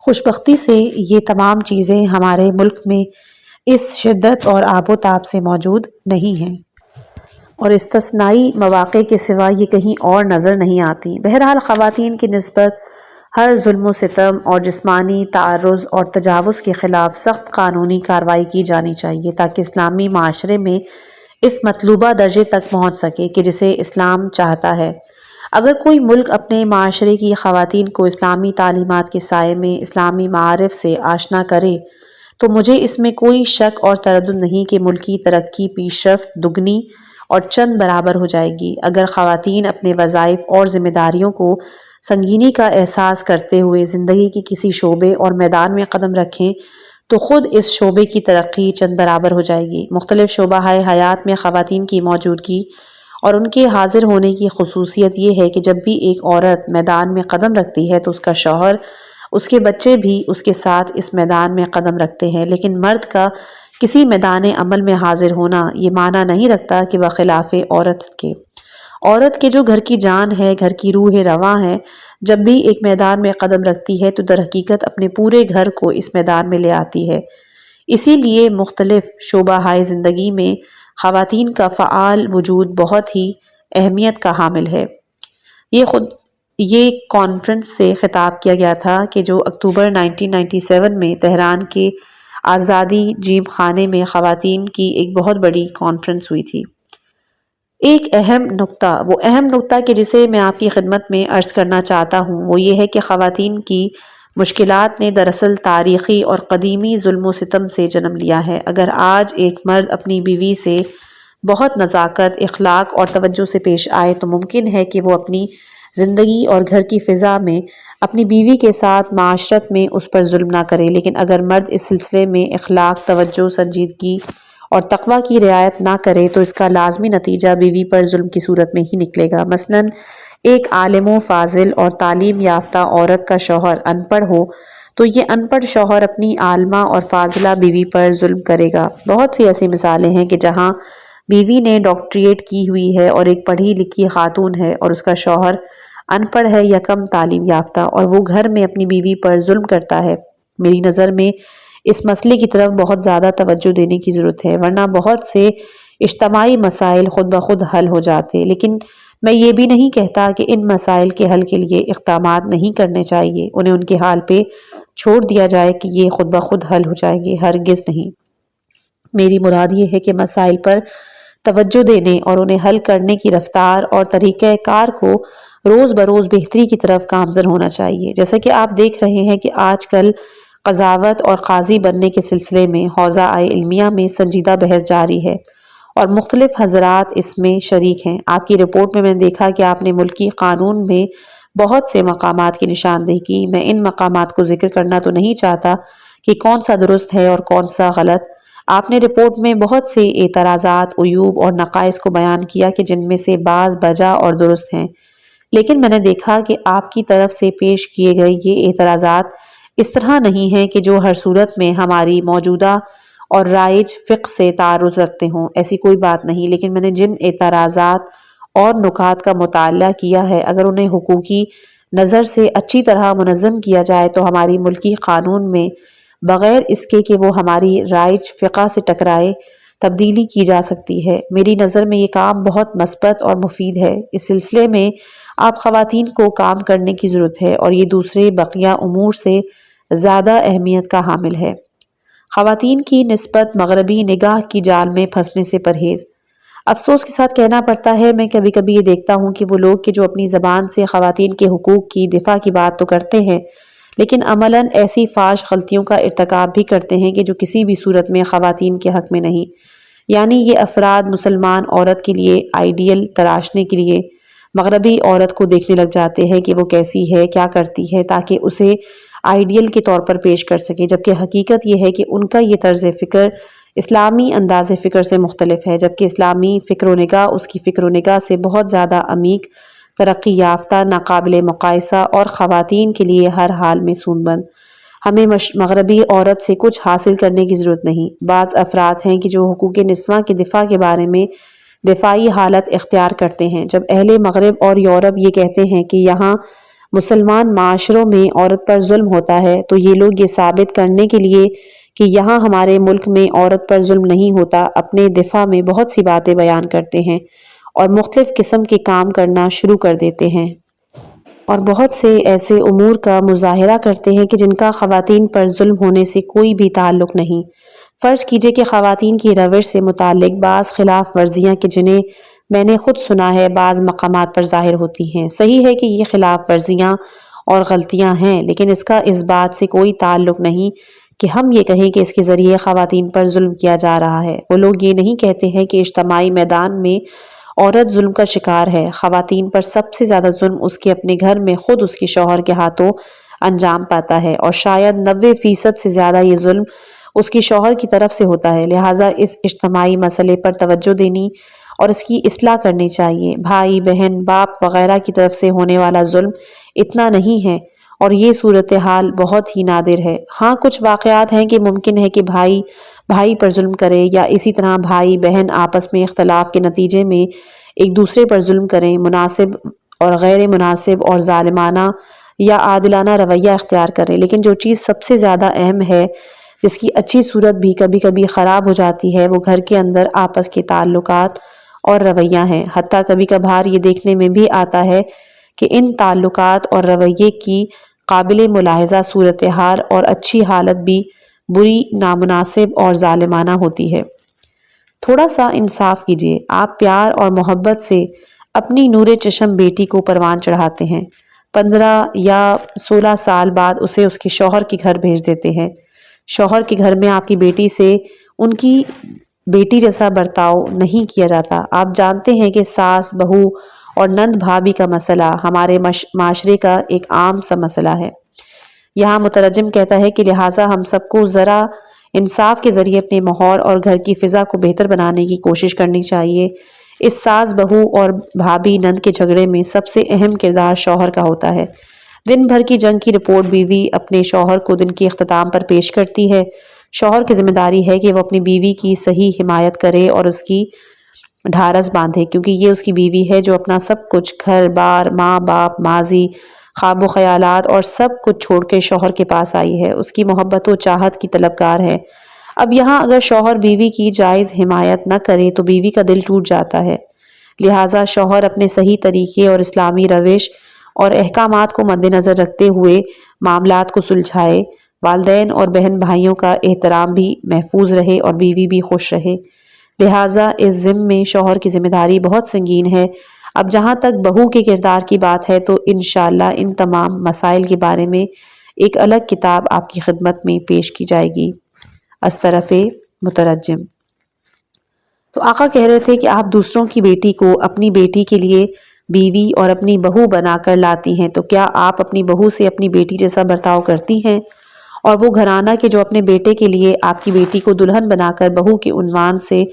خوشبختی سے یہ تمام چیزیں ہمارے ملک میں اس شدت اور آب و تاب سے موجود نہیں ہیں، اور استثنائی مواقع کے سوا یہ کہیں اور نظر نہیں آتی۔ بہرحال خواتین کی نسبت ہر ظلم و ستم اور جسمانی تعرض اور تجاوز کے خلاف سخت قانونی کارروائی کی جانی چاہیے تاکہ اسلامی معاشرے میں اس مطلوبہ درجے تک پہنچ سکے کہ جسے اسلام چاہتا ہے۔ اگر کوئی ملک اپنے معاشرے کی خواتین کو اسلامی تعلیمات کے سائے میں اسلامی معارف سے آشنا کرے تو مجھے اس میں کوئی شک اور تردد نہیں کہ ملکی ترقی پیش رفت دگنی اور چند برابر ہو جائے گی۔ اگر خواتین اپنے وظائف اور ذمہ داریوں کو سنگینی کا احساس کرتے ہوئے زندگی کے کسی شعبے اور میدان میں قدم رکھیں تو خود اس شعبے کی ترقی چند برابر ہو جائے گی۔ مختلف شعبہ حیات میں خواتین کی موجودگی اور ان کے حاضر ہونے کی خصوصیت یہ ہے کہ جب بھی ایک عورت میدان میں قدم رکھتی ہے تو اس کا شوہر، اس کے بچے بھی اس کے ساتھ اس میدان میں قدم رکھتے ہیں، لیکن مرد کا کسی میدان عمل میں حاضر ہونا یہ معنی نہیں رکھتا کہ وہ خلاف عورت کے جو گھر کی جان ہے، گھر کی روح رواں ہے، جب بھی ایک میدان میں قدم رکھتی ہے تو در حقیقت اپنے پورے گھر کو اس میدان میں لے آتی ہے۔ اسی لیے مختلف شعبہ زندگی میں خواتین کا فعال وجود بہت ہی اہمیت کا حامل ہے۔ یہ کانفرنس سے خطاب کیا گیا تھا کہ جو اکتوبر 1997 میں تہران کے آزادی جیم خانے میں خواتین کی ایک بہت بڑی کانفرنس ہوئی تھی۔ ایک اہم نقطہ کہ جسے میں آپ کی خدمت میں عرض کرنا چاہتا ہوں وہ یہ ہے کہ خواتین کی مشکلات نے دراصل تاریخی اور قدیمی ظلم و ستم سے جنم لیا ہے۔ اگر آج ایک مرد اپنی بیوی سے بہت نزاکت، اخلاق اور توجہ سے پیش آئے تو ممکن ہے کہ وہ اپنی زندگی اور گھر کی فضا میں اپنی بیوی کے ساتھ معاشرت میں اس پر ظلم نہ کرے، لیکن اگر مرد اس سلسلے میں اخلاق، توجہ، سنجیدگی اور تقوی کی رعایت نہ کرے تو اس کا لازمی نتیجہ بیوی پر ظلم کی صورت میں ہی نکلے گا۔ مثلاً ایک عالم و فاضل اور تعلیم یافتہ عورت کا شوہر ان پڑھ ہو تو یہ ان پڑھ شوہر اپنی عالمہ اور فاضلہ بیوی پر ظلم کرے گا۔ بہت سی ایسی مثالیں ہیں کہ جہاں بیوی نے ڈاکٹریٹ کی ہوئی ہے اور ایک پڑھی لکھی خاتون ہے اور اس کا شوہر ان پڑھ ہے یا کم تعلیم یافتہ، اور وہ گھر میں اپنی بیوی پر ظلم کرتا ہے۔ میری نظر میں اس مسئلے کی طرف بہت زیادہ توجہ دینے کی ضرورت ہے، ورنہ بہت سے اجتماعی مسائل خود بخود حل ہو جاتے۔ لیکن میں یہ بھی نہیں کہتا کہ ان مسائل کے حل کے لیے اقدامات نہیں کرنے چاہیے، انہیں ان کے حال پہ چھوڑ دیا جائے کہ یہ خود بخود حل ہو جائیں گے، ہرگز نہیں۔ میری مراد یہ ہے کہ مسائل پر توجہ دینے اور انہیں حل کرنے کی رفتار اور طریقہ کار کو روز بروز بہتری کی طرف گامزن ہونا چاہیے۔ جیسا کہ آپ دیکھ رہے ہیں کہ آج کل قضاوت اور قاضی بننے کے سلسلے میں حوزہ علمیہ میں سنجیدہ بحث جاری ہے اور مختلف حضرات اس میں شریک ہیں۔ آپ کی رپورٹ میں نے دیکھا کہ آپ نے ملکی قانون میں بہت سے مقامات کی نشاندہی کی۔ میں ان مقامات کو ذکر کرنا تو نہیں چاہتا کہ کون سا درست ہے اور کون سا غلط۔ آپ نے رپورٹ میں بہت سے اعتراضات، عیوب اور نقائص کو بیان کیا کہ جن میں سے بعض بجا اور درست ہیں، لیکن میں نے دیکھا کہ آپ کی طرف سے پیش کیے گئے یہ اعتراضات اس طرح نہیں ہیں کہ جو ہر صورت میں ہماری موجودہ اور رائج فقہ سے تعارض رکھتے ہوں، ایسی کوئی بات نہیں۔ لیکن میں نے جن اعتراضات اور نکات کا مطالعہ کیا ہے، اگر انہیں حقوقی نظر سے اچھی طرح منظم کیا جائے تو ہماری ملکی قانون میں بغیر اس کے کہ وہ ہماری رائج فقہ سے ٹکرائے تبدیلی کی جا سکتی ہے۔ میری نظر میں یہ کام بہت مثبت اور مفید ہے۔ اس سلسلے میں آپ خواتین کو کام کرنے کی ضرورت ہے اور یہ دوسرے بقیہ امور سے زیادہ اہمیت کا حامل ہے۔ خواتین کی نسبت مغربی نگاہ کی جال میں پھنسنے سے پرہیز۔ افسوس کے ساتھ کہنا پڑتا ہے، میں کبھی کبھی یہ دیکھتا ہوں کہ وہ لوگ کہ جو اپنی زبان سے خواتین کے حقوق کی دفاع کی بات تو کرتے ہیں لیکن عملاً ایسی فاحش غلطیوں کا ارتکاب بھی کرتے ہیں کہ جو کسی بھی صورت میں خواتین کے حق میں نہیں۔ یعنی یہ افراد مسلمان عورت کے لیے آئیڈیل تراشنے کے لیے مغربی عورت کو دیکھنے لگ جاتے ہیں کہ وہ کیسی ہے، کیا کرتی ہے، تاکہ اسے آئیڈیل کے طور پر پیش کر سکے، جبکہ حقیقت یہ ہے کہ ان کا یہ طرز فکر اسلامی انداز فکر سے مختلف ہے، جبکہ اسلامی فکر و نگاہ اس کی فکر و نگاہ سے بہت زیادہ عمیق، ترقی یافتہ، ناقابل مقایسہ اور خواتین کے لیے ہر حال میں سود بند۔ ہمیں مغربی عورت سے کچھ حاصل کرنے کی ضرورت نہیں۔ بعض افراد ہیں کہ جو حقوق نسواں کے دفاع کے بارے میں دفاعی حالت اختیار کرتے ہیں۔ جب اہل مغرب اور یورپ یہ کہتے ہیں کہ یہاں مسلمان معاشروں میں عورت پر ظلم ہوتا ہے، تو یہ لوگ یہ ثابت کرنے کے لیے کہ یہاں ہمارے ملک میں عورت پر ظلم نہیں ہوتا، اپنے دفاع میں بہت سی باتیں بیان کرتے ہیں اور مختلف قسم کے کام کرنا شروع کر دیتے ہیں، اور بہت سے ایسے امور کا مظاہرہ کرتے ہیں کہ جن کا خواتین پر ظلم ہونے سے کوئی بھی تعلق نہیں۔ فرض کیجئے کہ خواتین کی روش سے متعلق بعض خلاف ورزیاں کہ جنہیں میں نے خود سنا ہے بعض مقامات پر ظاہر ہوتی ہیں۔ صحیح ہے کہ یہ خلاف ورزیاں اور غلطیاں ہیں، لیکن اس کا اس بات سے کوئی تعلق نہیں کہ ہم یہ کہیں کہ اس کے ذریعے خواتین پر ظلم کیا جا رہا ہے۔ وہ لوگ یہ نہیں کہتے ہیں کہ اجتماعی میدان میں عورت ظلم کا شکار ہے۔ خواتین پر سب سے زیادہ ظلم اس کے اپنے گھر میں خود اس کے شوہر کے ہاتھوں انجام پاتا ہے، اور شاید 90% سے زیادہ یہ ظلم اس کے شوہر کی طرف سے ہوتا ہے۔ لہٰذا اس اجتماعی مسئلے پر توجہ دینی اور اس کی اصلاح کرنی چاہیے۔ بھائی، بہن، باپ وغیرہ کی طرف سے ہونے والا ظلم اتنا نہیں ہے، اور یہ صورتحال بہت ہی نادر ہے۔ ہاں، کچھ واقعات ہیں کہ ممکن ہے کہ بھائی بھائی پر ظلم کرے، یا اسی طرح بھائی بہن آپس میں اختلاف کے نتیجے میں ایک دوسرے پر ظلم کریں، مناسب اور غیر مناسب اور ظالمانہ یا عادلانہ رویہ اختیار کریں، لیکن جو چیز سب سے زیادہ اہم ہے، جس کی اچھی صورت بھی کبھی کبھی خراب ہو جاتی ہے، وہ گھر کے اندر آپس کے تعلقات اور رویہ ہیں۔ حتیٰ کبھی کبھار یہ دیکھنے میں بھی آتا ہے کہ ان تعلقات اور رویے کی قابل ملاحظہ صورتحال اور اچھی حالت بھی بری، نامناسب اور ظالمانہ ہوتی ہے۔ تھوڑا سا انصاف کیجیے۔ آپ پیار اور محبت سے اپنی نور چشم بیٹی کو پروان چڑھاتے ہیں، 15 یا 16 سال بعد اسے اس کے شوہر کے گھر بھیج دیتے ہیں۔ شوہر کے گھر میں آپ کی بیٹی سے ان کی بیٹی جیسا برتاؤ نہیں کیا جاتا۔ آپ جانتے ہیں کہ ساس، بہو اور نند بھابھی کا مسئلہ ہمارے معاشرے کا ایک عام سا مسئلہ ہے۔ یہاں مترجم کہتا ہے کہ لہٰذا ہم سب کو ذرا انصاف کے ذریعے اپنے ماحول اور گھر کی فضا کو بہتر بنانے کی کوشش کرنی چاہیے۔ اس ساس، بہو اور بھابھی نند کے جھگڑے میں سب سے اہم کردار شوہر کا ہوتا ہے۔ دن بھر کی جنگ کی رپورٹ بیوی اپنے شوہر کو دن کے اختتام پر پیش کرتی ہے۔ شوہر کی ذمہ داری ہے کہ وہ اپنی بیوی کی صحیح حمایت کرے اور اس کی ڈھارس باندھے، کیونکہ یہ اس کی بیوی ہے جو اپنا سب کچھ، گھر بار، ماں باپ، ماضی، خواب و خیالات اور سب کچھ چھوڑ کے شوہر کے پاس آئی ہے، اس کی محبت و چاہت کی طلبگار ہے۔ اب یہاں اگر شوہر بیوی کی جائز حمایت نہ کرے تو بیوی کا دل ٹوٹ جاتا ہے۔ لہٰذا شوہر اپنے صحیح طریقے اور اسلامی روش اور احکامات کو مد نظر رکھتے ہوئے معاملات کو سلجھائے، والدین اور بہن بھائیوں کا احترام بھی محفوظ رہے اور بیوی بھی خوش رہے۔ لہٰذا اس ضمن میں شوہر کی ذمہ داری بہت سنگین ہے۔ اب جہاں تک بہو کے کردار کی بات ہے تو انشاءاللہ ان تمام مسائل کے بارے میں ایک الگ کتاب آپ کی خدمت میں پیش کی جائے گی۔ از طرف مترجم۔ تو آقا کہہ رہے تھے کہ آپ دوسروں کی بیٹی کو اپنی بیٹی کے لیے بیوی اور اپنی بہو بنا کر لاتی ہیں، تو کیا آپ اپنی بہو سے اپنی بیٹی جیسا برتاؤ کرتی ہیں؟ اور وہ گھرانہ کے جو اپنے بیٹے کے لیے آپ کی بیٹی کو دلہن بنا کر بہو کے عنوان سے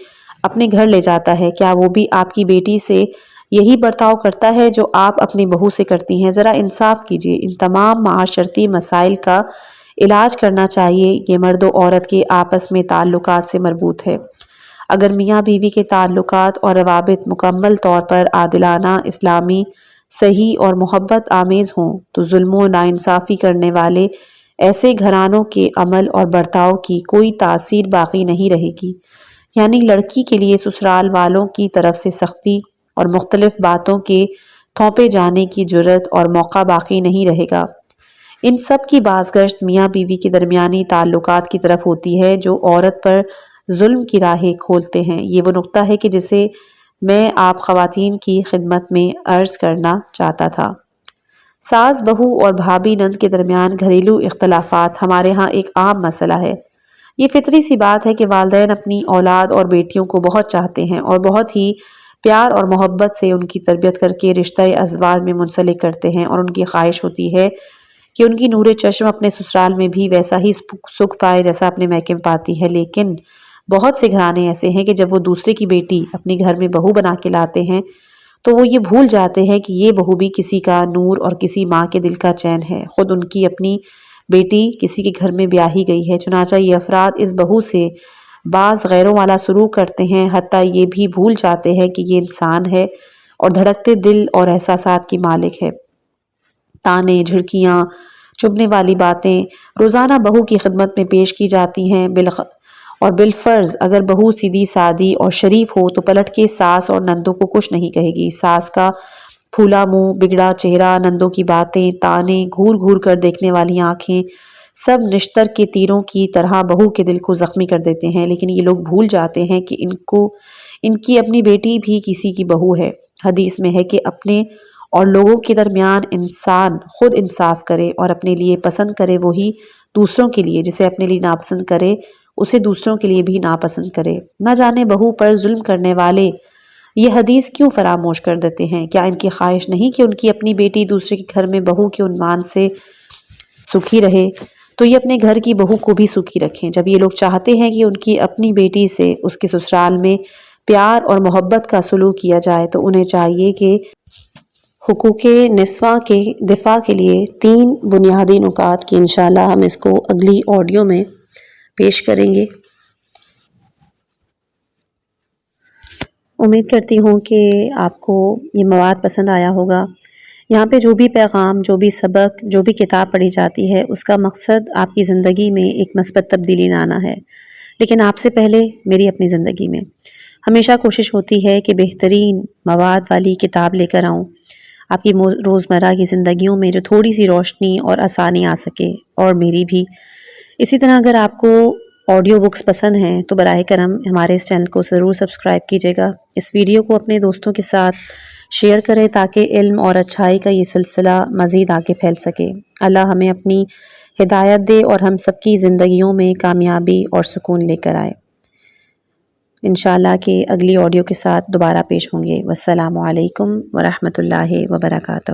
اپنے گھر لے جاتا ہے، کیا وہ بھی آپ کی بیٹی سے یہی برتاؤ کرتا ہے جو آپ اپنی بہو سے کرتی ہیں؟ ذرا انصاف کیجیے۔ ان تمام معاشرتی مسائل کا علاج کرنا چاہیے، یہ مرد و عورت کے آپس میں تعلقات سے مربوط ہے۔ اگر میاں بیوی کے تعلقات اور روابط مکمل طور پر عادلانہ، اسلامی، صحیح اور محبت آمیز ہوں تو ظلم و ناانصافی کرنے والے ایسے گھرانوں کے عمل اور برتاؤ کی کوئی تاثیر باقی نہیں رہے گی۔ یعنی لڑکی کے لیے سسرال والوں کی طرف سے سختی اور مختلف باتوں کے تھوپے جانے کی جرات اور موقع باقی نہیں رہے گا۔ ان سب کی بازگشت میاں بیوی کے درمیانی تعلقات کی طرف ہوتی ہے جو عورت پر ظلم کی راہیں کھولتے ہیں۔ یہ وہ نقطہ ہے کہ جسے میں آپ خواتین کی خدمت میں عرض کرنا چاہتا تھا۔ ساس، بہو اور بھابھی نند کے درمیان گھریلو اختلافات ہمارے ہاں ایک عام مسئلہ ہے۔ یہ فطری سی بات ہے کہ والدین اپنی اولاد اور بیٹیوں کو بہت چاہتے ہیں اور بہت ہی پیار اور محبت سے ان کی تربیت کر کے رشتہ ازواج میں منسلک کرتے ہیں، اور ان کی خواہش ہوتی ہے کہ ان کی نور چشم اپنے سسرال میں بھی ویسا ہی سکھ پائے جیسا اپنے میکے میں پاتی ہے۔ لیکن بہت سے گھرانے ایسے ہیں کہ جب وہ دوسرے کی بیٹی اپنے گھر میں بہو بنا کے لاتے ہیں تو وہ یہ بھول جاتے ہیں کہ یہ بہو بھی کسی کا نور اور کسی ماں کے دل کا چین ہے۔ خود ان کی اپنی بیٹی کسی کے گھر میں بیاہی گئی ہے، چنانچہ یہ افراد اس بہو سے بعض غیروں والا سلوک کرتے ہیں، حتیٰ یہ بھی بھول جاتے ہیں کہ یہ انسان ہے اور دھڑکتے دل اور احساسات کی مالک ہے۔ تانے، جھڑکیاں، چبھنے والی باتیں روزانہ بہو کی خدمت میں پیش کی جاتی ہیں، اور بالفرض اگر بہو سیدھی سادی اور شریف ہو تو پلٹ کے ساس اور نندوں کو کچھ نہیں کہے گی۔ ساس کا پھولا منہ، بگڑا چہرہ، نندوں کی باتیں، تانے، گھور گھور کر دیکھنے والی آنکھیں، سب نشتر کے تیروں کی طرح بہو کے دل کو زخمی کر دیتے ہیں، لیکن یہ لوگ بھول جاتے ہیں کہ ان کی اپنی بیٹی بھی کسی کی بہو ہے۔ حدیث میں ہے کہ اپنے اور لوگوں کے درمیان انسان خود انصاف کرے اور اپنے لیے پسند کرے وہی دوسروں کے لیے، جسے اپنے لیے ناپسند کرے اسے دوسروں کے لیے بھی ناپسند کرے۔ نہ جانے بہو پر ظلم کرنے والے یہ حدیث کیوں فراموش کر دیتے ہیں؟ کیا ان کی خواہش نہیں کہ ان کی اپنی بیٹی دوسرے کے گھر میں بہو کے عنوان سے سکھی رہے؟ تو یہ اپنے گھر کی بہو کو بھی سکھی رکھیں۔ جب یہ لوگ چاہتے ہیں کہ ان کی اپنی بیٹی سے اس کے سسرال میں پیار اور محبت کا سلوک کیا جائے تو انہیں چاہیے کہ حقوق نسواں کے دفاع کے لیے 3 بنیادی نکات کی انشاءاللہ ہم اس کو اگلی آڈیو میں پیش کریں گے۔ امید کرتی ہوں کہ آپ کو یہ مواد پسند آیا ہوگا۔ یہاں پہ جو بھی پیغام، جو بھی سبق، جو بھی کتاب پڑھی جاتی ہے، اس کا مقصد آپ کی زندگی میں ایک مثبت تبدیلی لانا ہے، لیکن آپ سے پہلے میری اپنی زندگی میں ہمیشہ کوشش ہوتی ہے کہ بہترین مواد والی کتاب لے کر آؤں، آپ کی روزمرہ کی زندگیوں میں جو تھوڑی سی روشنی اور آسانی آ سکے، اور میری بھی۔ اسی طرح اگر آپ کو آڈیو بکس پسند ہیں تو براہ کرم ہمارے اس چینل کو ضرور سبسکرائب کیجیے گا۔ اس ویڈیو کو اپنے دوستوں کے ساتھ شیئر کریں تاکہ علم اور اچھائی کا یہ سلسلہ مزید آگے پھیل سکے۔ اللہ ہمیں اپنی ہدایت دے اور ہم سب کی زندگیوں میں کامیابی اور سکون لے کر آئے۔ انشاءاللہ کہ اگلی آڈیو کے ساتھ دوبارہ پیش ہوں گے۔ والسلام علیکم ورحمۃ اللہ وبرکاتہ۔